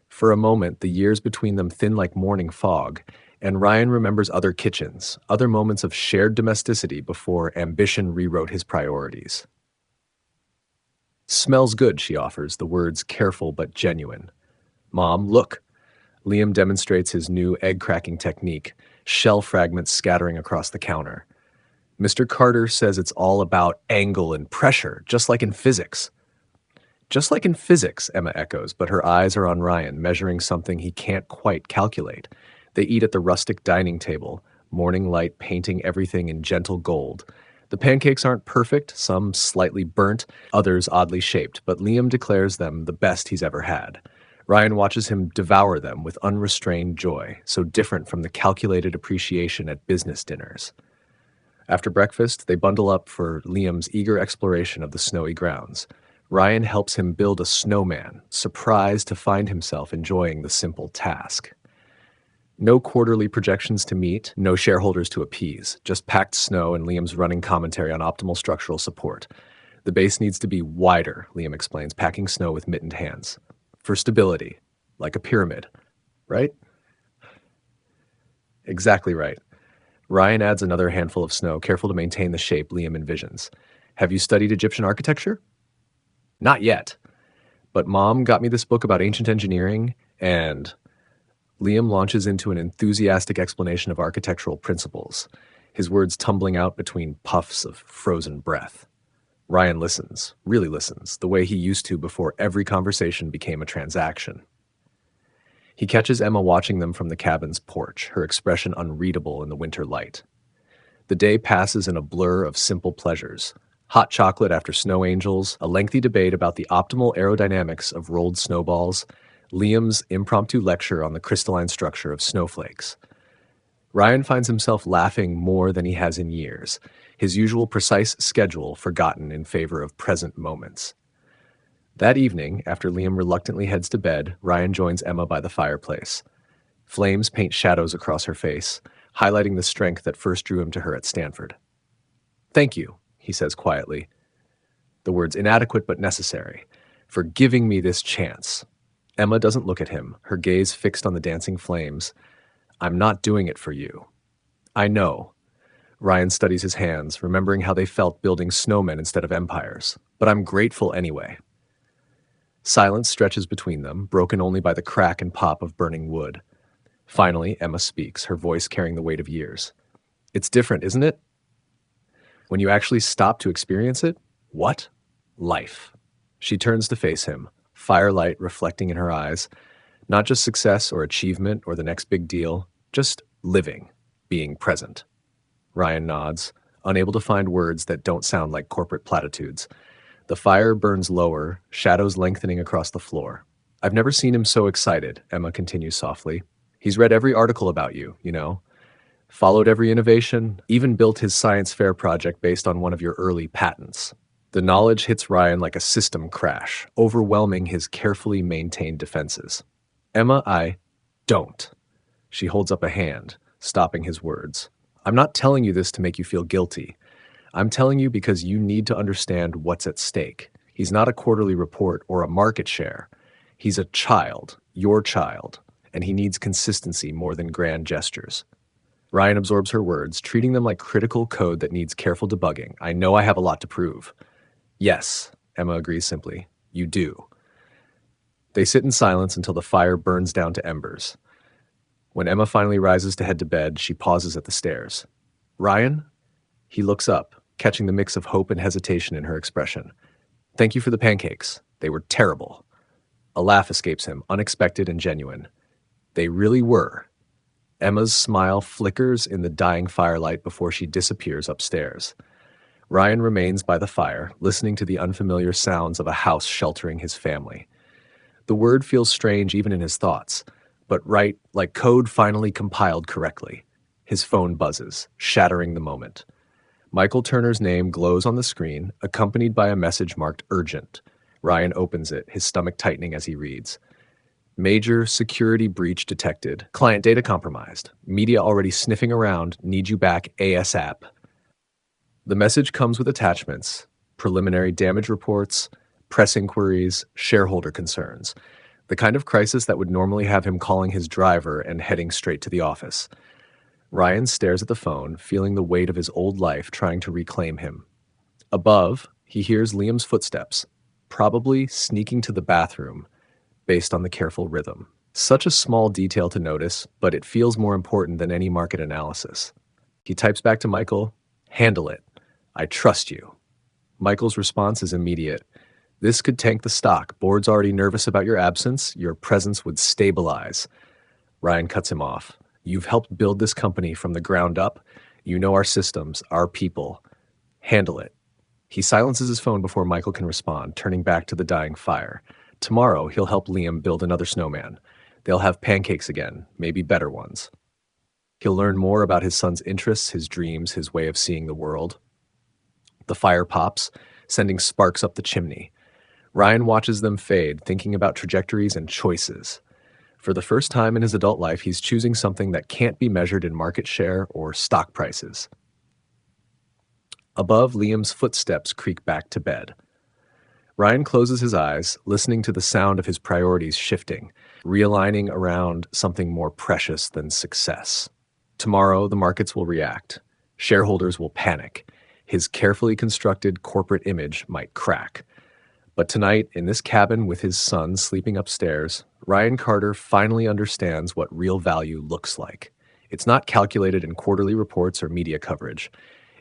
For a moment, the years between them thin like morning fog, and Ryan remembers other kitchens, other moments of shared domesticity before ambition rewrote his priorities. Smells good, she offers, the words careful but genuine. Mom, look. Liam demonstrates his new egg-cracking technique, shell fragments scattering across the counter. Mr. Carter says it's all about angle and pressure, just like in physics. Just like in physics, Emma echoes, but her eyes are on Ryan, measuring something he can't quite calculate. They eat at the rustic dining table, morning light painting everything in gentle gold. The pancakes aren't perfect, some slightly burnt, others oddly shaped, but Liam declares them the best he's ever had. Ryan watches him devour them with unrestrained joy, so different from the calculated appreciation at business dinners. After breakfast, they bundle up for Liam's eager exploration of the snowy grounds. Ryan helps him build a snowman, surprised to find himself enjoying the simple task. No quarterly projections to meet, no shareholders to appease, just packed snow and Liam's running commentary on optimal structural support. The base needs to be wider, Liam explains, packing snow with mittened hands. For stability, like a pyramid, right? Exactly right. Ryan adds another handful of snow, careful to maintain the shape Liam envisions. Have you studied Egyptian architecture? Not yet. But Mom got me this book about ancient engineering, and Liam launches into an enthusiastic explanation of architectural principles, his words tumbling out between puffs of frozen breath. Ryan listens, really listens, the way he used to before every conversation became a transaction. He catches Emma watching them from the cabin's porch, her expression unreadable in the winter light. The day passes in a blur of simple pleasures. Hot chocolate after snow angels, a lengthy debate about the optimal aerodynamics of rolled snowballs, Liam's impromptu lecture on the crystalline structure of snowflakes. Ryan finds himself laughing more than he has in years, his usual precise schedule forgotten in favor of present moments. That evening, after Liam reluctantly heads to bed, Ryan joins Emma by the fireplace. Flames paint shadows across her face, highlighting the strength that first drew him to her at Stanford. Thank you, he says quietly. The words inadequate but necessary, for giving me this chance. Emma doesn't look at him, her gaze fixed on the dancing flames. I'm not doing it for you. I know. Ryan studies his hands, remembering how they felt building snowmen instead of empires. But I'm grateful anyway. Silence stretches between them, broken only by the crack and pop of burning wood. Finally, Emma speaks, her voice carrying the weight of years. It's different, isn't it? When you actually stop to experience it, what? Life. She turns to face him, firelight reflecting in her eyes. Not just success or achievement or the next big deal, just living, being present. Ryan nods, unable to find words that don't sound like corporate platitudes. The fire burns lower, shadows lengthening across the floor. I've never seen him so excited, Emma continues softly. He's read every article about you, followed every innovation, even built his science fair project based on one of your early patents. The knowledge hits Ryan like a system crash, overwhelming his carefully maintained defenses. Emma, I don't. She holds up a hand, stopping his words. I'm not telling you this to make you feel guilty. I'm telling you because you need to understand what's at stake. He's not a quarterly report or a market share. He's a child, your child, and he needs consistency more than grand gestures. Ryan absorbs her words, treating them like critical code that needs careful debugging. I know I have a lot to prove. Yes, Emma agrees simply. You do. They sit in silence until the fire burns down to embers. When Emma finally rises to head to bed, she pauses at the stairs. Ryan? He looks up, catching the mix of hope and hesitation in her expression. Thank you for the pancakes. They were terrible. A laugh escapes him, unexpected and genuine. They really were. Emma's smile flickers in the dying firelight before she disappears upstairs. Ryan remains by the fire, listening to the unfamiliar sounds of a house sheltering his family. The word feels strange even in his thoughts, but right, like code finally compiled correctly. His phone buzzes, shattering the moment. Michael Turner's name glows on the screen, accompanied by a message marked urgent. Ryan opens it, his stomach tightening as he reads. Major security breach detected. Client data compromised. Media already sniffing around. Need you back ASAP. The message comes with attachments, preliminary damage reports, press inquiries, shareholder concerns. The kind of crisis that would normally have him calling his driver and heading straight to the office. Ryan stares at the phone, feeling the weight of his old life trying to reclaim him. Above, he hears Liam's footsteps, probably sneaking to the bathroom, based on the careful rhythm. Such a small detail to notice, but it feels more important than any market analysis. He types back to Michael, handle it. I trust you. Michael's response is immediate. This could tank the stock. Board's already nervous about your absence. Your presence would stabilize. Ryan cuts him off. You've helped build this company from the ground up. You know our systems, our people. Handle it. He silences his phone before Michael can respond, turning back to the dying fire. Tomorrow, he'll help Liam build another snowman. They'll have pancakes again, maybe better ones. He'll learn more about his son's interests, his dreams, his way of seeing the world. The fire pops, sending sparks up the chimney. Ryan watches them fade, thinking about trajectories and choices. For the first time in his adult life, he's choosing something that can't be measured in market share or stock prices. Above, Liam's footsteps creak back to bed. Ryan closes his eyes, listening to the sound of his priorities shifting, realigning around something more precious than success. Tomorrow, the markets will react. Shareholders will panic. His carefully constructed corporate image might crack. But tonight, in this cabin with his son sleeping upstairs, Ryan Carter finally understands what real value looks like. It's not calculated in quarterly reports or media coverage.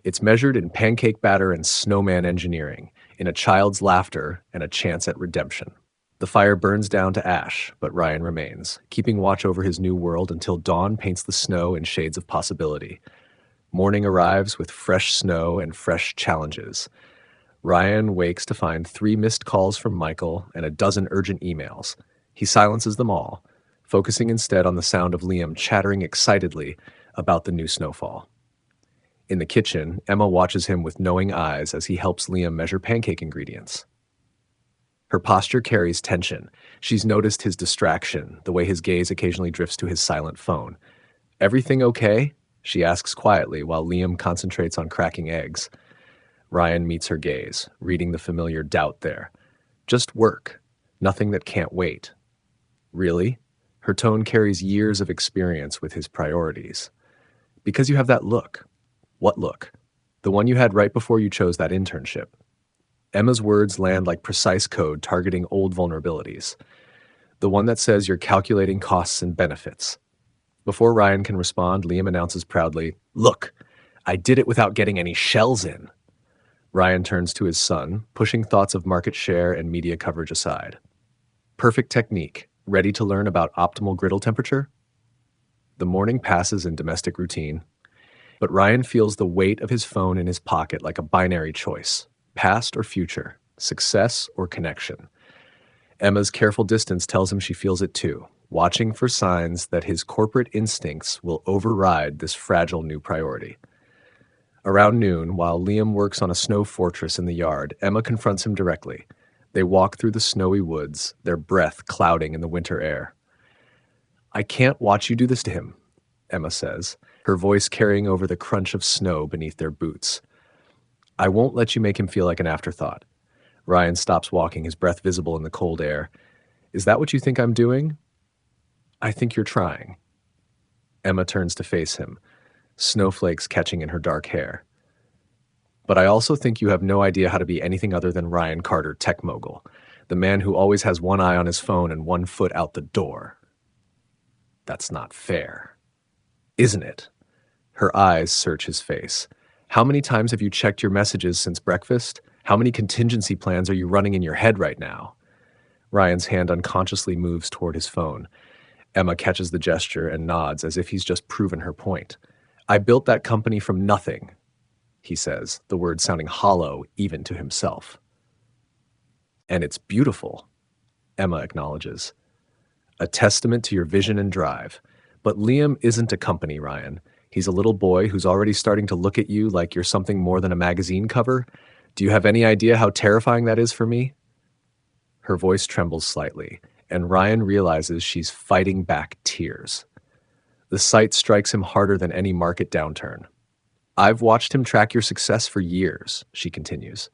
It's measured in pancake batter and snowman engineering, in a child's laughter and a chance at redemption. The fire burns down to ash, but Ryan remains, keeping watch over his new world until dawn paints the snow in shades of possibility. Morning arrives with fresh snow and fresh challenges. Ryan wakes to find 3 missed calls from Michael and a dozen urgent emails. He silences them all, focusing instead on the sound of Liam chattering excitedly about the new snowfall. In the kitchen, Emma watches him with knowing eyes as he helps Liam measure pancake ingredients. Her posture carries tension. She's noticed his distraction, the way his gaze occasionally drifts to his silent phone. Everything okay? She asks quietly while Liam concentrates on cracking eggs. Ryan meets her gaze, reading the familiar doubt there. Just work. Nothing that can't wait. Really? Her tone carries years of experience with his priorities. Because you have that look. What look? The one you had right before you chose that internship. Emma's words land like precise code targeting old vulnerabilities. The one that says you're calculating costs and benefits. Before Ryan can respond, Liam announces proudly, Look, I did it without getting any shells in. Ryan turns to his son, pushing thoughts of market share and media coverage aside. Perfect technique. Ready to learn about optimal griddle temperature? The morning passes in domestic routine, but Ryan feels the weight of his phone in his pocket like a binary choice, past or future, success or connection. Emma's careful distance tells him she feels it too, watching for signs that his corporate instincts will override this fragile new priority. Around noon, while Liam works on a snow fortress in the yard, Emma confronts him directly. They walk through the snowy woods, their breath clouding in the winter air. I can't watch you do this to him, Emma says, her voice carrying over the crunch of snow beneath their boots. I won't let you make him feel like an afterthought. Ryan stops walking, his breath visible in the cold air. Is that what you think I'm doing? I think you're trying. Emma turns to face him, snowflakes catching in her dark hair. But I also think you have no idea how to be anything other than Ryan Carter, tech mogul, the man who always has one eye on his phone and one foot out the door. That's not fair. Isn't it? Her eyes search his face. How many times have you checked your messages since breakfast? How many contingency plans are you running in your head right now? Ryan's hand unconsciously moves toward his phone. Emma catches the gesture and nods as if he's just proven her point. I built that company from nothing, he says, the words sounding hollow even to himself. And it's beautiful, Emma acknowledges. A testament to your vision and drive. But Liam isn't a company, Ryan. He's a little boy who's already starting to look at you like you're something more than a magazine cover. Do you have any idea how terrifying that is for me? Her voice trembles slightly, and Ryan realizes she's fighting back tears. The sight strikes him harder than any market downturn. I've watched him track your success for years, she continues.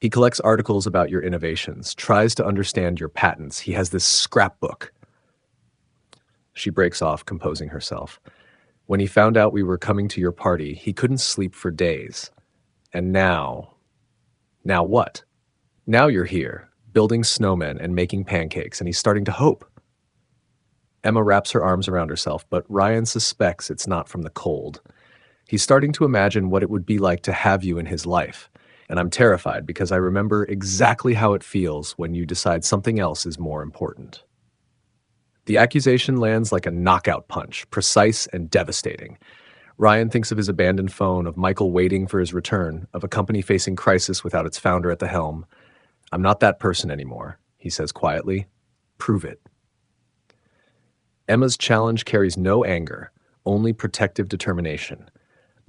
He collects articles about your innovations, tries to understand your patents. He has this scrapbook. She breaks off, composing herself. When he found out we were coming to your party, he couldn't sleep for days. And now what? Now you're here, building snowmen and making pancakes, and he's starting to hope. Emma wraps her arms around herself, but Ryan suspects it's not from the cold. He's starting to imagine what it would be like to have you in his life. And I'm terrified because I remember exactly how it feels when you decide something else is more important. The accusation lands like a knockout punch, precise and devastating. Ryan thinks of his abandoned phone, of Michael waiting for his return, of a company facing crisis without its founder at the helm. I'm not that person anymore, he says quietly. Prove it. Emma's challenge carries no anger, only protective determination.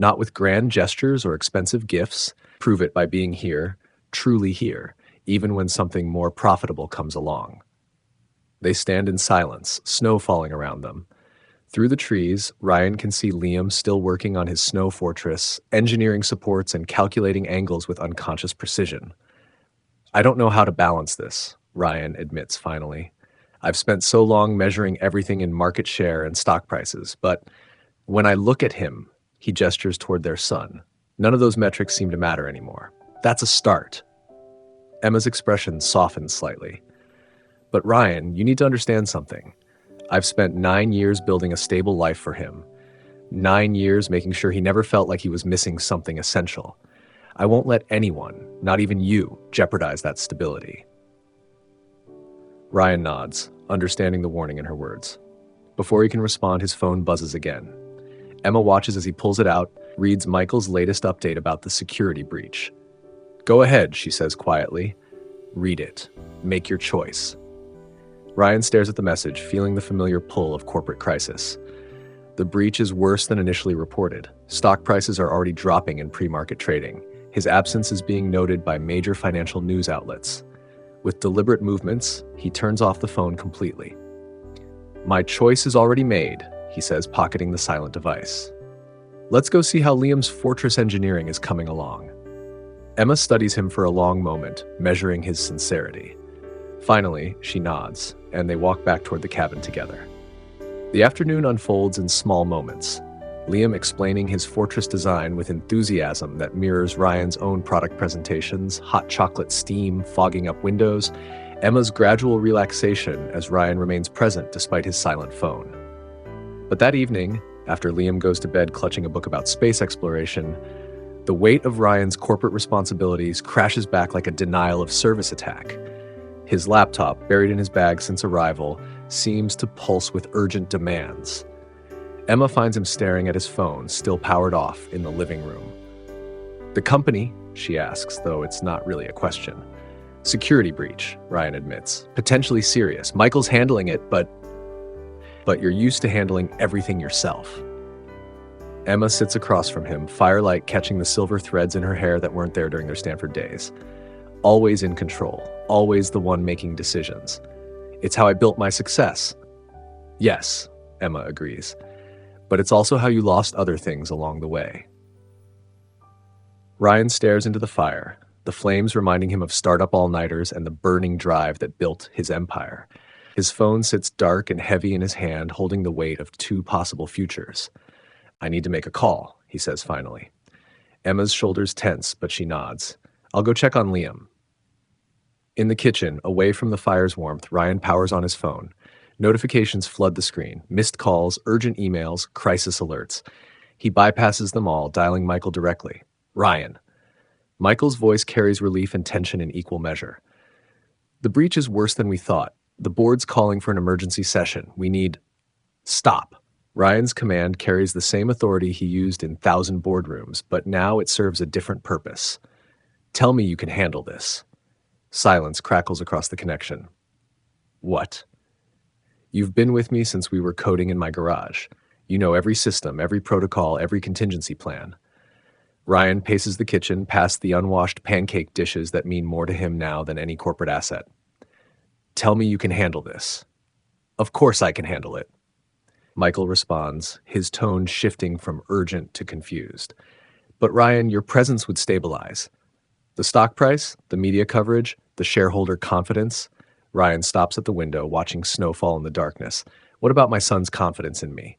Not with grand gestures or expensive gifts. Prove it by being here, truly here, even when something more profitable comes along. They stand in silence, snow falling around them. Through the trees, Ryan can see Liam still working on his snow fortress, engineering supports and calculating angles with unconscious precision. I don't know how to balance this, Ryan admits finally. I've spent so long measuring everything in market share and stock prices, but when I look at him, he gestures toward their son. None of those metrics seem to matter anymore. That's a start. Emma's expression softens slightly. But Ryan, you need to understand something. I've spent 9 years building a stable life for him. 9 years making sure he never felt like he was missing something essential. I won't let anyone, not even you, jeopardize that stability. Ryan nods, understanding the warning in her words. Before he can respond, his phone buzzes again. Emma watches as he pulls it out, reads Michael's latest update about the security breach. Go ahead, she says quietly. Read it. Make your choice. Ryan stares at the message, feeling the familiar pull of corporate crisis. The breach is worse than initially reported. Stock prices are already dropping in pre-market trading. His absence is being noted by major financial news outlets. With deliberate movements, he turns off the phone completely. My choice is already made, he says, pocketing the silent device. Let's go see how Liam's fortress engineering is coming along. Emma studies him for a long moment, measuring his sincerity. Finally, she nods, and they walk back toward the cabin together. The afternoon unfolds in small moments. Liam explaining his fortress design with enthusiasm that mirrors Ryan's own product presentations, hot chocolate steam fogging up windows, Emma's gradual relaxation as Ryan remains present despite his silent phone. But that evening, after Liam goes to bed clutching a book about space exploration, the weight of Ryan's corporate responsibilities crashes back like a denial of service attack. His laptop, buried in his bag since arrival, seems to pulse with urgent demands. Emma finds him staring at his phone, still powered off, in the living room. The company, she asks, though it's not really a question. Security breach, Ryan admits. Potentially serious. Michael's handling it, but you're used to handling everything yourself. Emma sits across from him, firelight catching the silver threads in her hair that weren't there during their Stanford days. Always in control, always the one making decisions. It's how I built my success. Yes, Emma agrees, but it's also how you lost other things along the way. Ryan stares into the fire, the flames reminding him of startup all-nighters and the burning drive that built his empire. His phone sits dark and heavy in his hand, holding the weight of two possible futures. I need to make a call, he says finally. Emma's shoulders tense, but she nods. I'll go check on Liam. In the kitchen, away from the fire's warmth, Ryan powers on his phone. Notifications flood the screen. Missed calls, urgent emails, crisis alerts. He bypasses them all, dialing Michael directly. Ryan. Michael's voice carries relief and tension in equal measure. The breach is worse than we thought. The board's calling for an emergency session. We need... Stop. Ryan's command carries the same authority he used in 1,000 boardrooms, but now it serves a different purpose. Tell me you can handle this. Silence crackles across the connection. What? You've been with me since we were coding in my garage. You know every system, every protocol, every contingency plan. Ryan paces the kitchen past the unwashed pancake dishes that mean more to him now than any corporate asset. Tell me you can handle this. Of course I can handle it. Michael responds, his tone shifting from urgent to confused. But Ryan, your presence would stabilize. The stock price, the media coverage, the shareholder confidence. Ryan stops at the window, watching snow fall in the darkness. What about my son's confidence in me?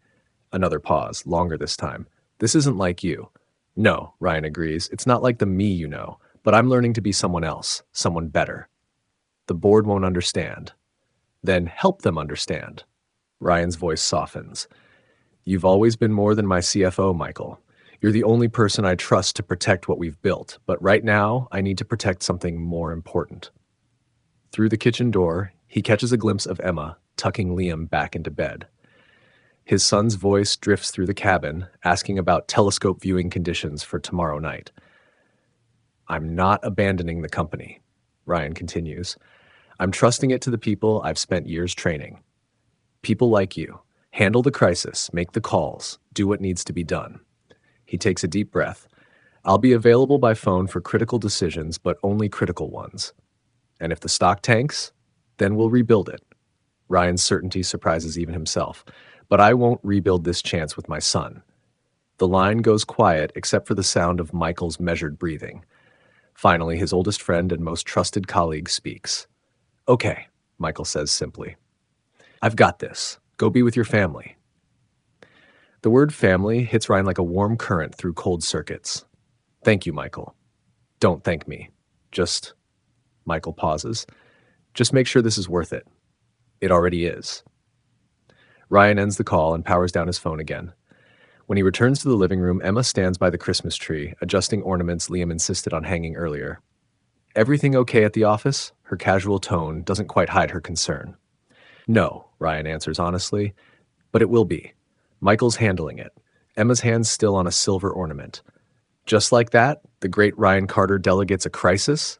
Another pause, longer this time. This isn't like you. No, Ryan agrees. It's not like the me you know, but I'm learning to be someone else, someone better. The board won't understand. Then help them understand. Ryan's voice softens. You've always been more than my CFO, Michael. You're the only person I trust to protect what we've built, but right now I need to protect something more important. Through the kitchen door, he catches a glimpse of Emma, tucking Liam back into bed. His son's voice drifts through the cabin, asking about telescope viewing conditions for tomorrow night. I'm not abandoning the company, Ryan continues. I'm trusting it to the people I've spent years training. People like you. Handle the crisis, make the calls, do what needs to be done. He takes a deep breath. I'll be available by phone for critical decisions, but only critical ones. And if the stock tanks, then we'll rebuild it. Ryan's certainty surprises even himself. But I won't rebuild this chance with my son. The line goes quiet except for the sound of Michael's measured breathing. Finally, his oldest friend and most trusted colleague speaks. Okay, Michael says simply. I've got this. Go be with your family. The word family hits Ryan like a warm current through cold circuits. Thank you, Michael. Don't thank me. Just, Michael pauses. Just make sure this is worth it. It already is. Ryan ends the call and powers down his phone again. When he returns to the living room, Emma stands by the Christmas tree, adjusting ornaments Liam insisted on hanging earlier. Everything okay at the office? Her casual tone doesn't quite hide her concern. No, Ryan answers honestly, but it will be. Michael's handling it. Emma's hand's still on a silver ornament. Just like that, the great Ryan Carter delegates a crisis?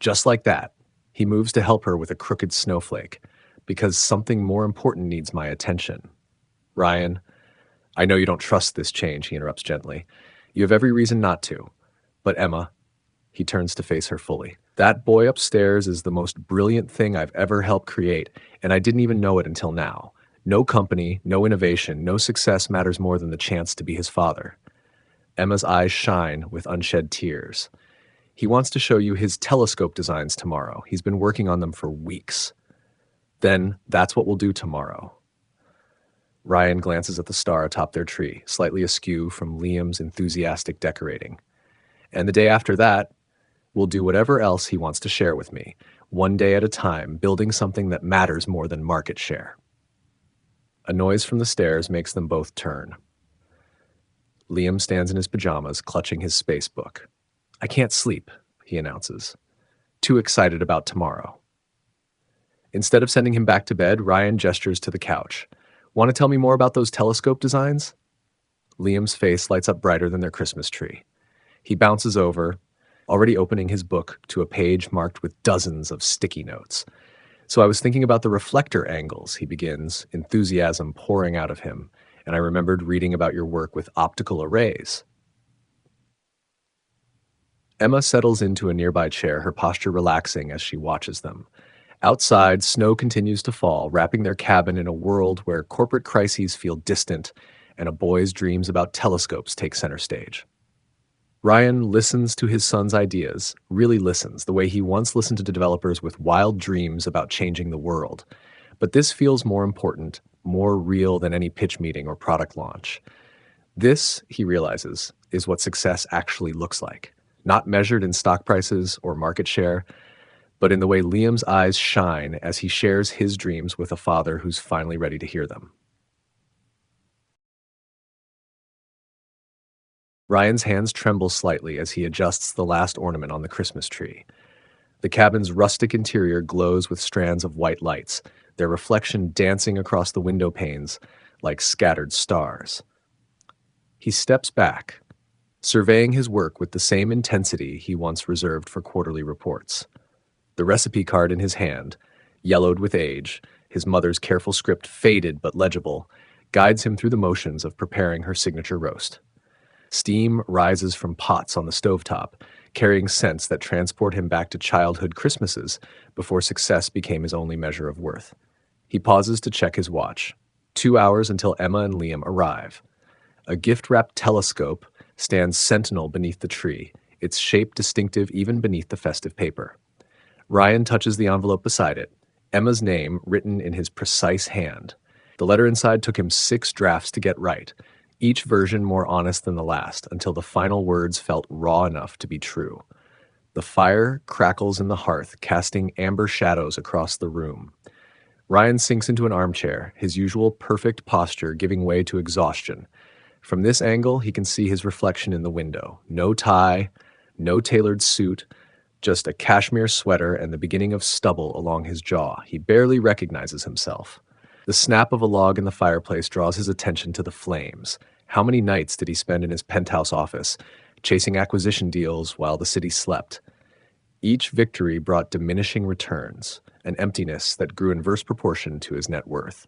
Just like that, he moves to help her with a crooked snowflake, because something more important needs my attention. Ryan, I know you don't trust this change, he interrupts gently. You have every reason not to. But Emma, he turns to face her fully. That boy upstairs is the most brilliant thing I've ever helped create, and I didn't even know it until now. No company, no innovation, no success matters more than the chance to be his father. Emma's eyes shine with unshed tears. He wants to show you his telescope designs tomorrow. He's been working on them for weeks. Then that's what we'll do tomorrow. Ryan glances at the star atop their tree, slightly askew from Liam's enthusiastic decorating. And the day after that, we'll do whatever else he wants to share with me, one day at a time, building something that matters more than market share. A noise from the stairs makes them both turn. Liam stands in his pajamas, clutching his space book. I can't sleep, he announces. Too excited about tomorrow. Instead of sending him back to bed, Ryan gestures to the couch. Want to tell me more about those telescope designs? Liam's face lights up brighter than their Christmas tree. He bounces over, already opening his book to a page marked with dozens of sticky notes. So I was thinking about the reflector angles, he begins, enthusiasm pouring out of him, and I remembered reading about your work with optical arrays. Emma settles into a nearby chair, her posture relaxing as she watches them. Outside, snow continues to fall, wrapping their cabin in a world where corporate crises feel distant and a boy's dreams about telescopes take center stage. Ryan listens to his son's ideas, really listens, the way he once listened to developers with wild dreams about changing the world. But this feels more important, more real than any pitch meeting or product launch. This, he realizes, is what success actually looks like. Not measured in stock prices or market share, but in the way Liam's eyes shine as he shares his dreams with a father who's finally ready to hear them. Ryan's hands tremble slightly as he adjusts the last ornament on the Christmas tree. The cabin's rustic interior glows with strands of white lights, their reflection dancing across the window panes like scattered stars. He steps back, surveying his work with the same intensity he once reserved for quarterly reports. The recipe card in his hand, yellowed with age, his mother's careful script faded but legible, guides him through the motions of preparing her signature roast. Steam rises from pots on the stovetop, carrying scents that transport him back to childhood Christmases before success became his only measure of worth. He pauses to check his watch. 2 hours until Emma and Liam arrive. A gift-wrapped telescope stands sentinel beneath the tree, its shape distinctive even beneath the festive paper. Ryan touches the envelope beside it, Emma's name written in his precise hand. The letter inside took him 6 drafts to get right, each version more honest than the last, until the final words felt raw enough to be true. The fire crackles in the hearth, casting amber shadows across the room. Ryan sinks into an armchair, his usual perfect posture giving way to exhaustion. From this angle, he can see his reflection in the window. No tie, no tailored suit, just a cashmere sweater and the beginning of stubble along his jaw. He barely recognizes himself. The snap of a log in the fireplace draws his attention to the flames. How many nights did he spend in his penthouse office, chasing acquisition deals while the city slept? Each victory brought diminishing returns, an emptiness that grew in inverse proportion to his net worth.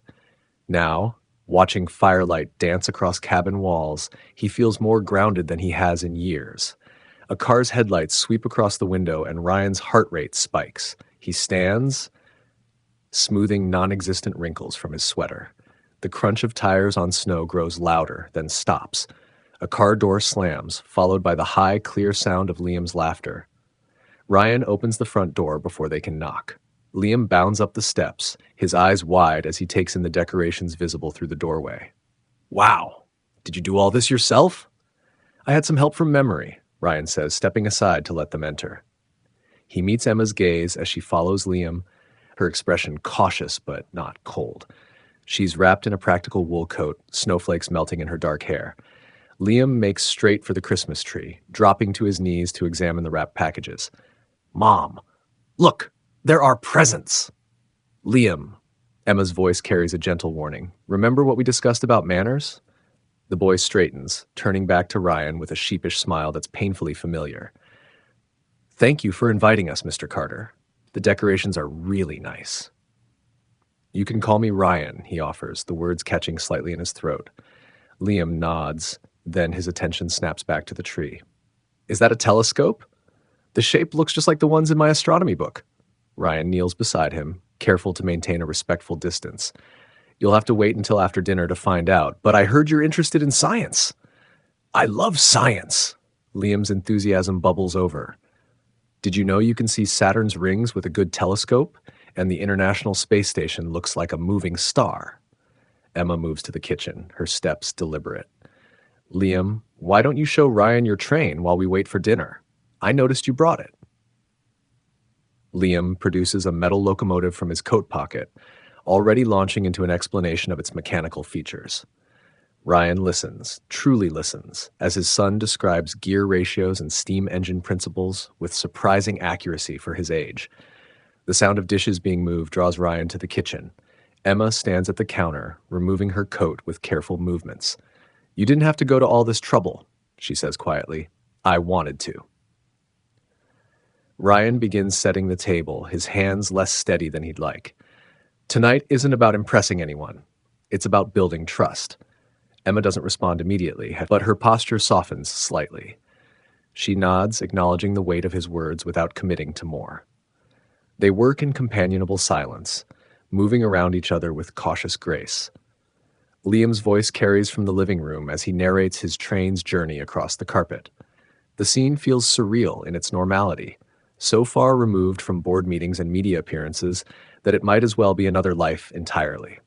Now, watching firelight dance across cabin walls, he feels more grounded than he has in years. A car's headlights sweep across the window and Ryan's heart rate spikes. He stands, smoothing non-existent wrinkles from his sweater. The crunch of tires on snow grows louder, then stops. A car door slams, followed by the high, clear sound of Liam's laughter. Ryan opens the front door before they can knock. Liam bounds up the steps, his eyes wide as he takes in the decorations visible through the doorway. "Wow! Did you do all this yourself?" "I had some help from memory," Ryan says, stepping aside to let them enter. He meets Emma's gaze as she follows Liam, her expression cautious but not cold. She's wrapped in a practical wool coat, snowflakes melting in her dark hair. Liam makes straight for the Christmas tree, dropping to his knees to examine the wrapped packages. "Mom, look, there are presents." "Liam," Emma's voice carries a gentle warning. "Remember what we discussed about manners?" The boy straightens, turning back to Ryan with a sheepish smile that's painfully familiar. "Thank you for inviting us, Mr. Carter. The decorations are really nice." "You can call me Ryan," he offers, the words catching slightly in his throat. Liam nods, then his attention snaps back to the tree. "Is that a telescope? The shape looks just like the ones in my astronomy book." Ryan kneels beside him, careful to maintain a respectful distance. "You'll have to wait until after dinner to find out, but I heard you're interested in science." "I love science." Liam's enthusiasm bubbles over. "Did you know you can see Saturn's rings with a good telescope? And the International Space Station looks like a moving star." Emma moves to the kitchen, her steps deliberate. "Liam, why don't you show Ryan your train while we wait for dinner? I noticed you brought it." Liam produces a metal locomotive from his coat pocket, already launching into an explanation of its mechanical features. Ryan listens, truly listens, as his son describes gear ratios and steam engine principles with surprising accuracy for his age. The sound of dishes being moved draws Ryan to the kitchen. Emma stands at the counter, removing her coat with careful movements. "You didn't have to go to all this trouble," she says quietly. "I wanted to." Ryan begins setting the table, his hands less steady than he'd like. Tonight isn't about impressing anyone. It's about building trust. Emma doesn't respond immediately, but her posture softens slightly. She nods, acknowledging the weight of his words without committing to more. They work in companionable silence, moving around each other with cautious grace. Liam's voice carries from the living room as he narrates his train's journey across the carpet. The scene feels surreal in its normality, so far removed from board meetings and media appearances that it might as well be another life entirely.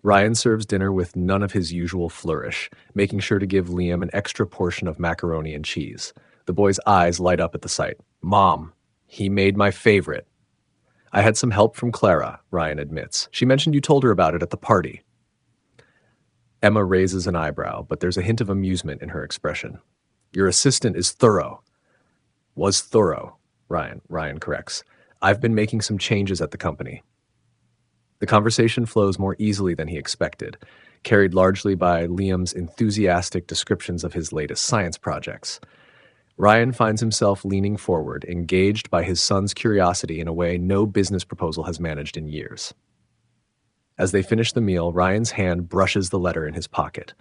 Ryan serves dinner with none of his usual flourish, making sure to give Liam an extra portion of macaroni and cheese. The boy's eyes light up at the sight. Mom, he made my favorite. I had some help from Clara, Ryan admits. She mentioned you told her about it at the party. Emma raises an eyebrow, but there's a hint of amusement in her expression. Your assistant is thorough. Was thorough, Ryan corrects. I've been making some changes at the company. The conversation flows more easily than he expected, carried largely by Liam's enthusiastic descriptions of his latest science projects. Ryan finds himself leaning forward, engaged by his son's curiosity in a way no business proposal has managed in years. As they finish the meal, Ryan's hand brushes the letter in his pocket.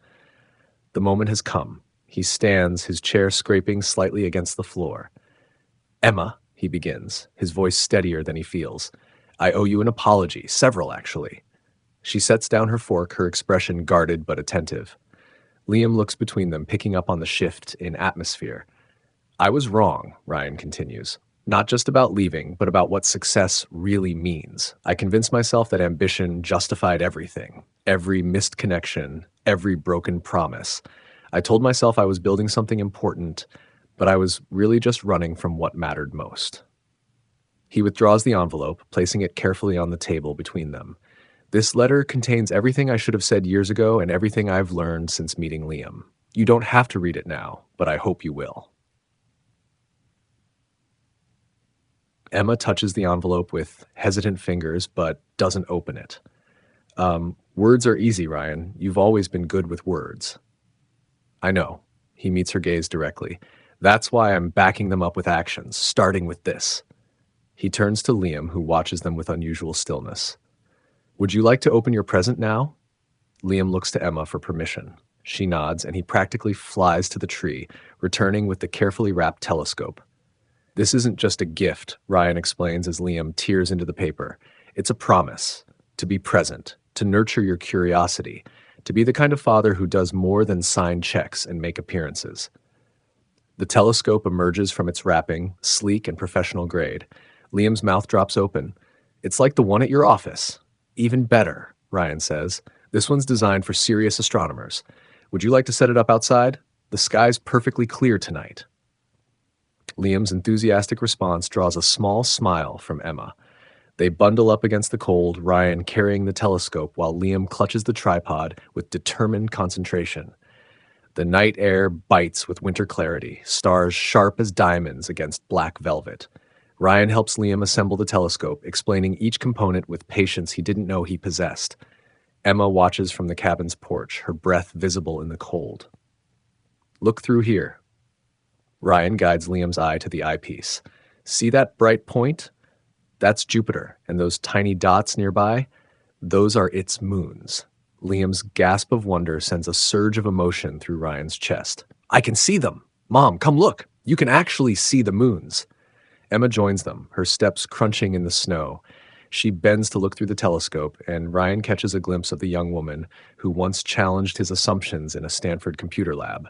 The moment has come. He stands, his chair scraping slightly against the floor. Emma, he begins, his voice steadier than he feels. I owe you an apology, several actually. She sets down her fork, her expression guarded but attentive. Liam looks between them, picking up on the shift in atmosphere. I was wrong, Ryan continues. Not just about leaving, but about what success really means. I convinced myself that ambition justified everything, every missed connection, every broken promise. I told myself I was building something important, but I was really just running from what mattered most. He withdraws the envelope, placing it carefully on the table between them. This letter contains everything I should have said years ago and everything I've learned since meeting Liam. You don't have to read it now, but I hope you will. Emma touches the envelope with hesitant fingers, but doesn't open it. Words are easy, Ryan. You've always been good with words. I know. He meets her gaze directly. That's why I'm backing them up with actions, starting with this. He turns to Liam, who watches them with unusual stillness. Would you like to open your present now? Liam looks to Emma for permission. She nods, and he practically flies to the tree, returning with the carefully wrapped telescope. This isn't just a gift, Ryan explains as Liam tears into the paper. It's a promise to be present, to nurture your curiosity, to be the kind of father who does more than sign checks and make appearances. The telescope emerges from its wrapping, sleek and professional grade. Liam's mouth drops open. It's like the one at your office. Even better, Ryan says. This one's designed for serious astronomers. Would you like to set it up outside? The sky's perfectly clear tonight. Liam's enthusiastic response draws a small smile from Emma. They bundle up against the cold, Ryan carrying the telescope while Liam clutches the tripod with determined concentration. The night air bites with winter clarity, stars sharp as diamonds against black velvet. Ryan helps Liam assemble the telescope, explaining each component with patience he didn't know he possessed. Emma watches from the cabin's porch, her breath visible in the cold. Look through here. Ryan guides Liam's eye to the eyepiece. See that bright point? That's Jupiter, and those tiny dots nearby? Those are its moons. Liam's gasp of wonder sends a surge of emotion through Ryan's chest. I can see them! Mom, come look! You can actually see the moons! Emma joins them, her steps crunching in the snow. She bends to look through the telescope, and Ryan catches a glimpse of the young woman who once challenged his assumptions in a Stanford computer lab.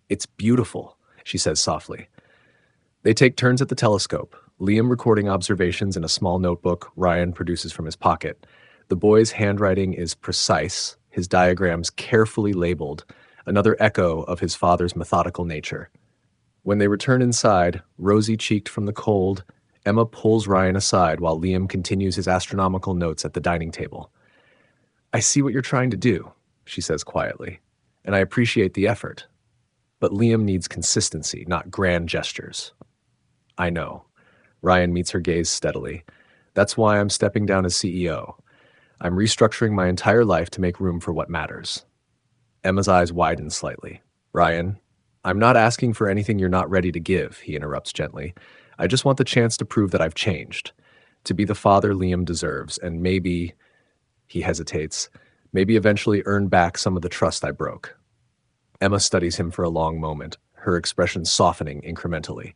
It's beautiful, she says softly. They take turns at the telescope, Liam recording observations in a small notebook Ryan produces from his pocket. The boy's handwriting is precise, his diagrams carefully labeled, another echo of his father's methodical nature. When they return inside, rosy-cheeked from the cold, Emma pulls Ryan aside while Liam continues his astronomical notes at the dining table. I see what you're trying to do, she says quietly, and I appreciate the effort. But Liam needs consistency, not grand gestures. I know. Ryan meets her gaze steadily. That's why I'm stepping down as CEO. I'm restructuring my entire life to make room for what matters. Emma's eyes widen slightly. Ryan, I'm not asking for anything you're not ready to give, he interrupts gently. I just want the chance to prove that I've changed, to be the father Liam deserves, and maybe, he hesitates, maybe eventually earn back some of the trust I broke. Emma studies him for a long moment, her expression softening incrementally.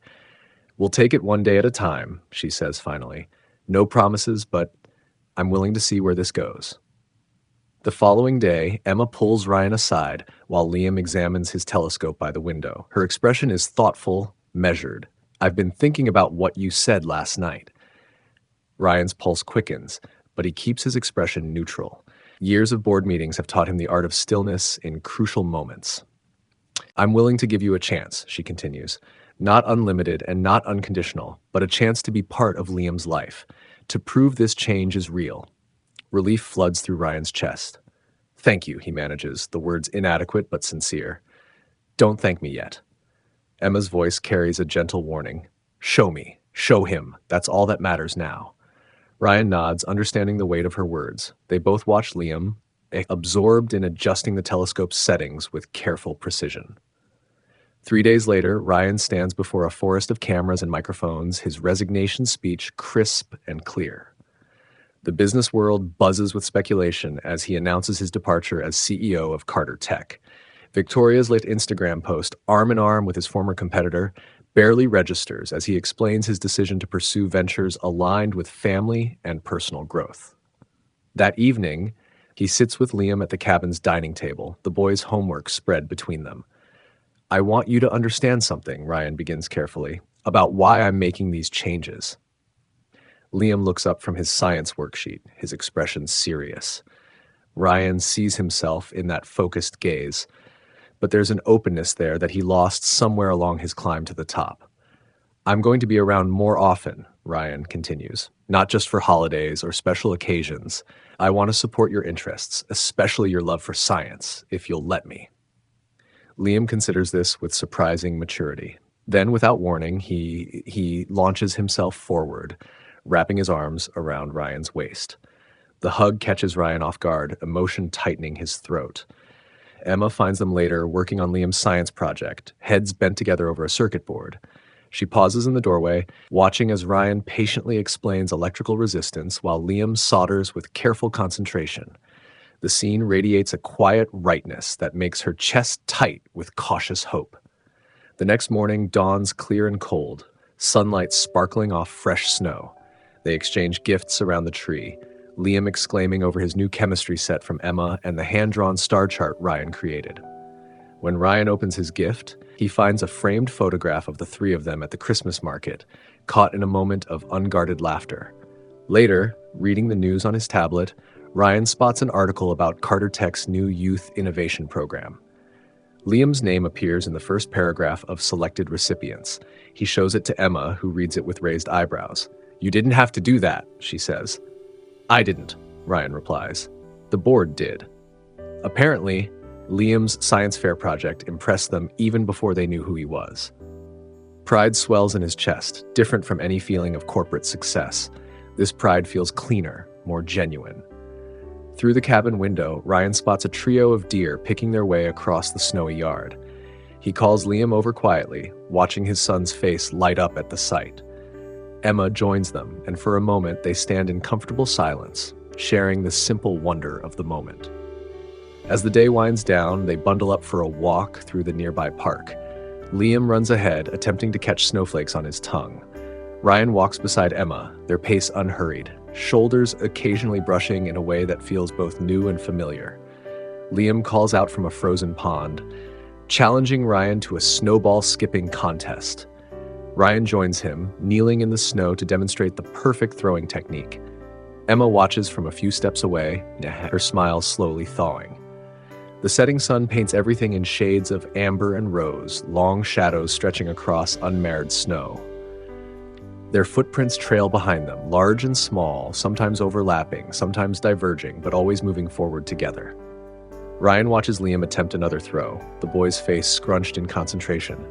We'll take it one day at a time, she says finally. No promises, but I'm willing to see where this goes. The following day, Emma pulls Ryan aside while Liam examines his telescope by the window. Her expression is thoughtful, measured. I've been thinking about what you said last night. Ryan's pulse quickens, but he keeps his expression neutral. Years of board meetings have taught him the art of stillness in crucial moments. I'm willing to give you a chance, she continues. Not unlimited and not unconditional, but a chance to be part of Liam's life, to prove this change is real. Relief floods through Ryan's chest. Thank you, he manages, the words inadequate but sincere. Don't thank me yet. Emma's voice carries a gentle warning. Show me. Show him. That's all that matters now. Ryan nods, understanding the weight of her words. They both watch Liam, absorbed in adjusting the telescope's settings with careful precision. 3 days later, Ryan stands before a forest of cameras and microphones, his resignation speech crisp and clear. The business world buzzes with speculation as he announces his departure as CEO of Carter Tech. Victoria's lit Instagram post, arm in arm with his former competitor, barely registers as he explains his decision to pursue ventures aligned with family and personal growth. That evening, he sits with Liam at the cabin's dining table, the boys' homework spread between them. I want you to understand something, Ryan begins carefully, about why I'm making these changes. Liam looks up from his science worksheet, his expression serious. Ryan sees himself in that focused gaze, but there's an openness there that he lost somewhere along his climb to the top. I'm going to be around more often, Ryan continues, not just for holidays or special occasions. I want to support your interests, especially your love for science, if you'll let me. Liam considers this with surprising maturity. Then, without warning, he launches himself forward, wrapping his arms around Ryan's waist. The hug catches Ryan off guard, emotion tightening his throat. Emma finds them later working on Liam's science project, heads bent together over a circuit board. She pauses in the doorway, watching as Ryan patiently explains electrical resistance while Liam solders with careful concentration. The scene radiates a quiet rightness that makes her chest tight with cautious hope. The next morning dawns clear and cold, sunlight sparkling off fresh snow. They exchange gifts around the tree, Liam exclaiming over his new chemistry set from Emma and the hand-drawn star chart Ryan created. When Ryan opens his gift, he finds a framed photograph of the three of them at the Christmas market, caught in a moment of unguarded laughter. Later, reading the news on his tablet, Ryan spots an article about Carter Tech's new youth innovation program. Liam's name appears in the first paragraph of selected recipients. He shows it to Emma, who reads it with raised eyebrows. You didn't have to do that, she says. I didn't, Ryan replies. The board did. Apparently, Liam's science fair project impressed them even before they knew who he was. Pride swells in his chest, different from any feeling of corporate success. This pride feels cleaner, more genuine. Through the cabin window, Ryan spots a trio of deer picking their way across the snowy yard. He calls Liam over quietly, watching his son's face light up at the sight. Emma joins them, and for a moment they stand in comfortable silence, sharing the simple wonder of the moment. As the day winds down, they bundle up for a walk through the nearby park. Liam runs ahead, attempting to catch snowflakes on his tongue. Ryan walks beside Emma, their pace unhurried, shoulders occasionally brushing in a way that feels both new and familiar. Liam calls out from a frozen pond, challenging Ryan to a snowball skipping contest. Ryan joins him, kneeling in the snow to demonstrate the perfect throwing technique. Emma watches from a few steps away, her smile slowly thawing. The setting sun paints everything in shades of amber and rose, long shadows stretching across unmarred snow. Their footprints trail behind them, large and small, sometimes overlapping, sometimes diverging, but always moving forward together. Ryan watches Liam attempt another throw, the boy's face scrunched in concentration.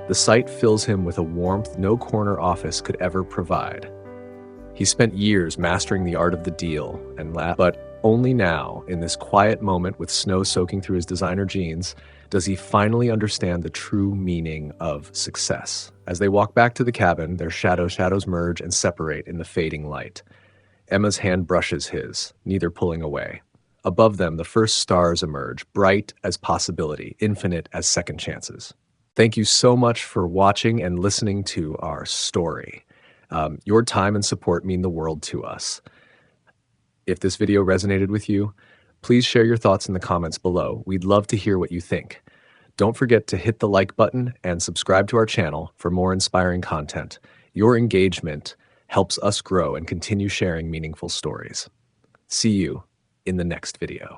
The sight fills him with a warmth no corner office could ever provide. He spent years mastering the art of the deal, but only now, in this quiet moment with snow soaking through his designer jeans, does he finally understand the true meaning of success. As they walk back to the cabin, their shadows merge and separate in the fading light. Emma's hand brushes his, neither pulling away. Above them, the first stars emerge, bright as possibility, infinite as second chances. Thank you so much for watching and listening to our story. Your time and support mean the world to us. If this video resonated with you, please share your thoughts in the comments below. We'd love to hear what you think. Don't forget to hit the like button and subscribe to our channel for more inspiring content. Your engagement helps us grow and continue sharing meaningful stories. See you in the next video.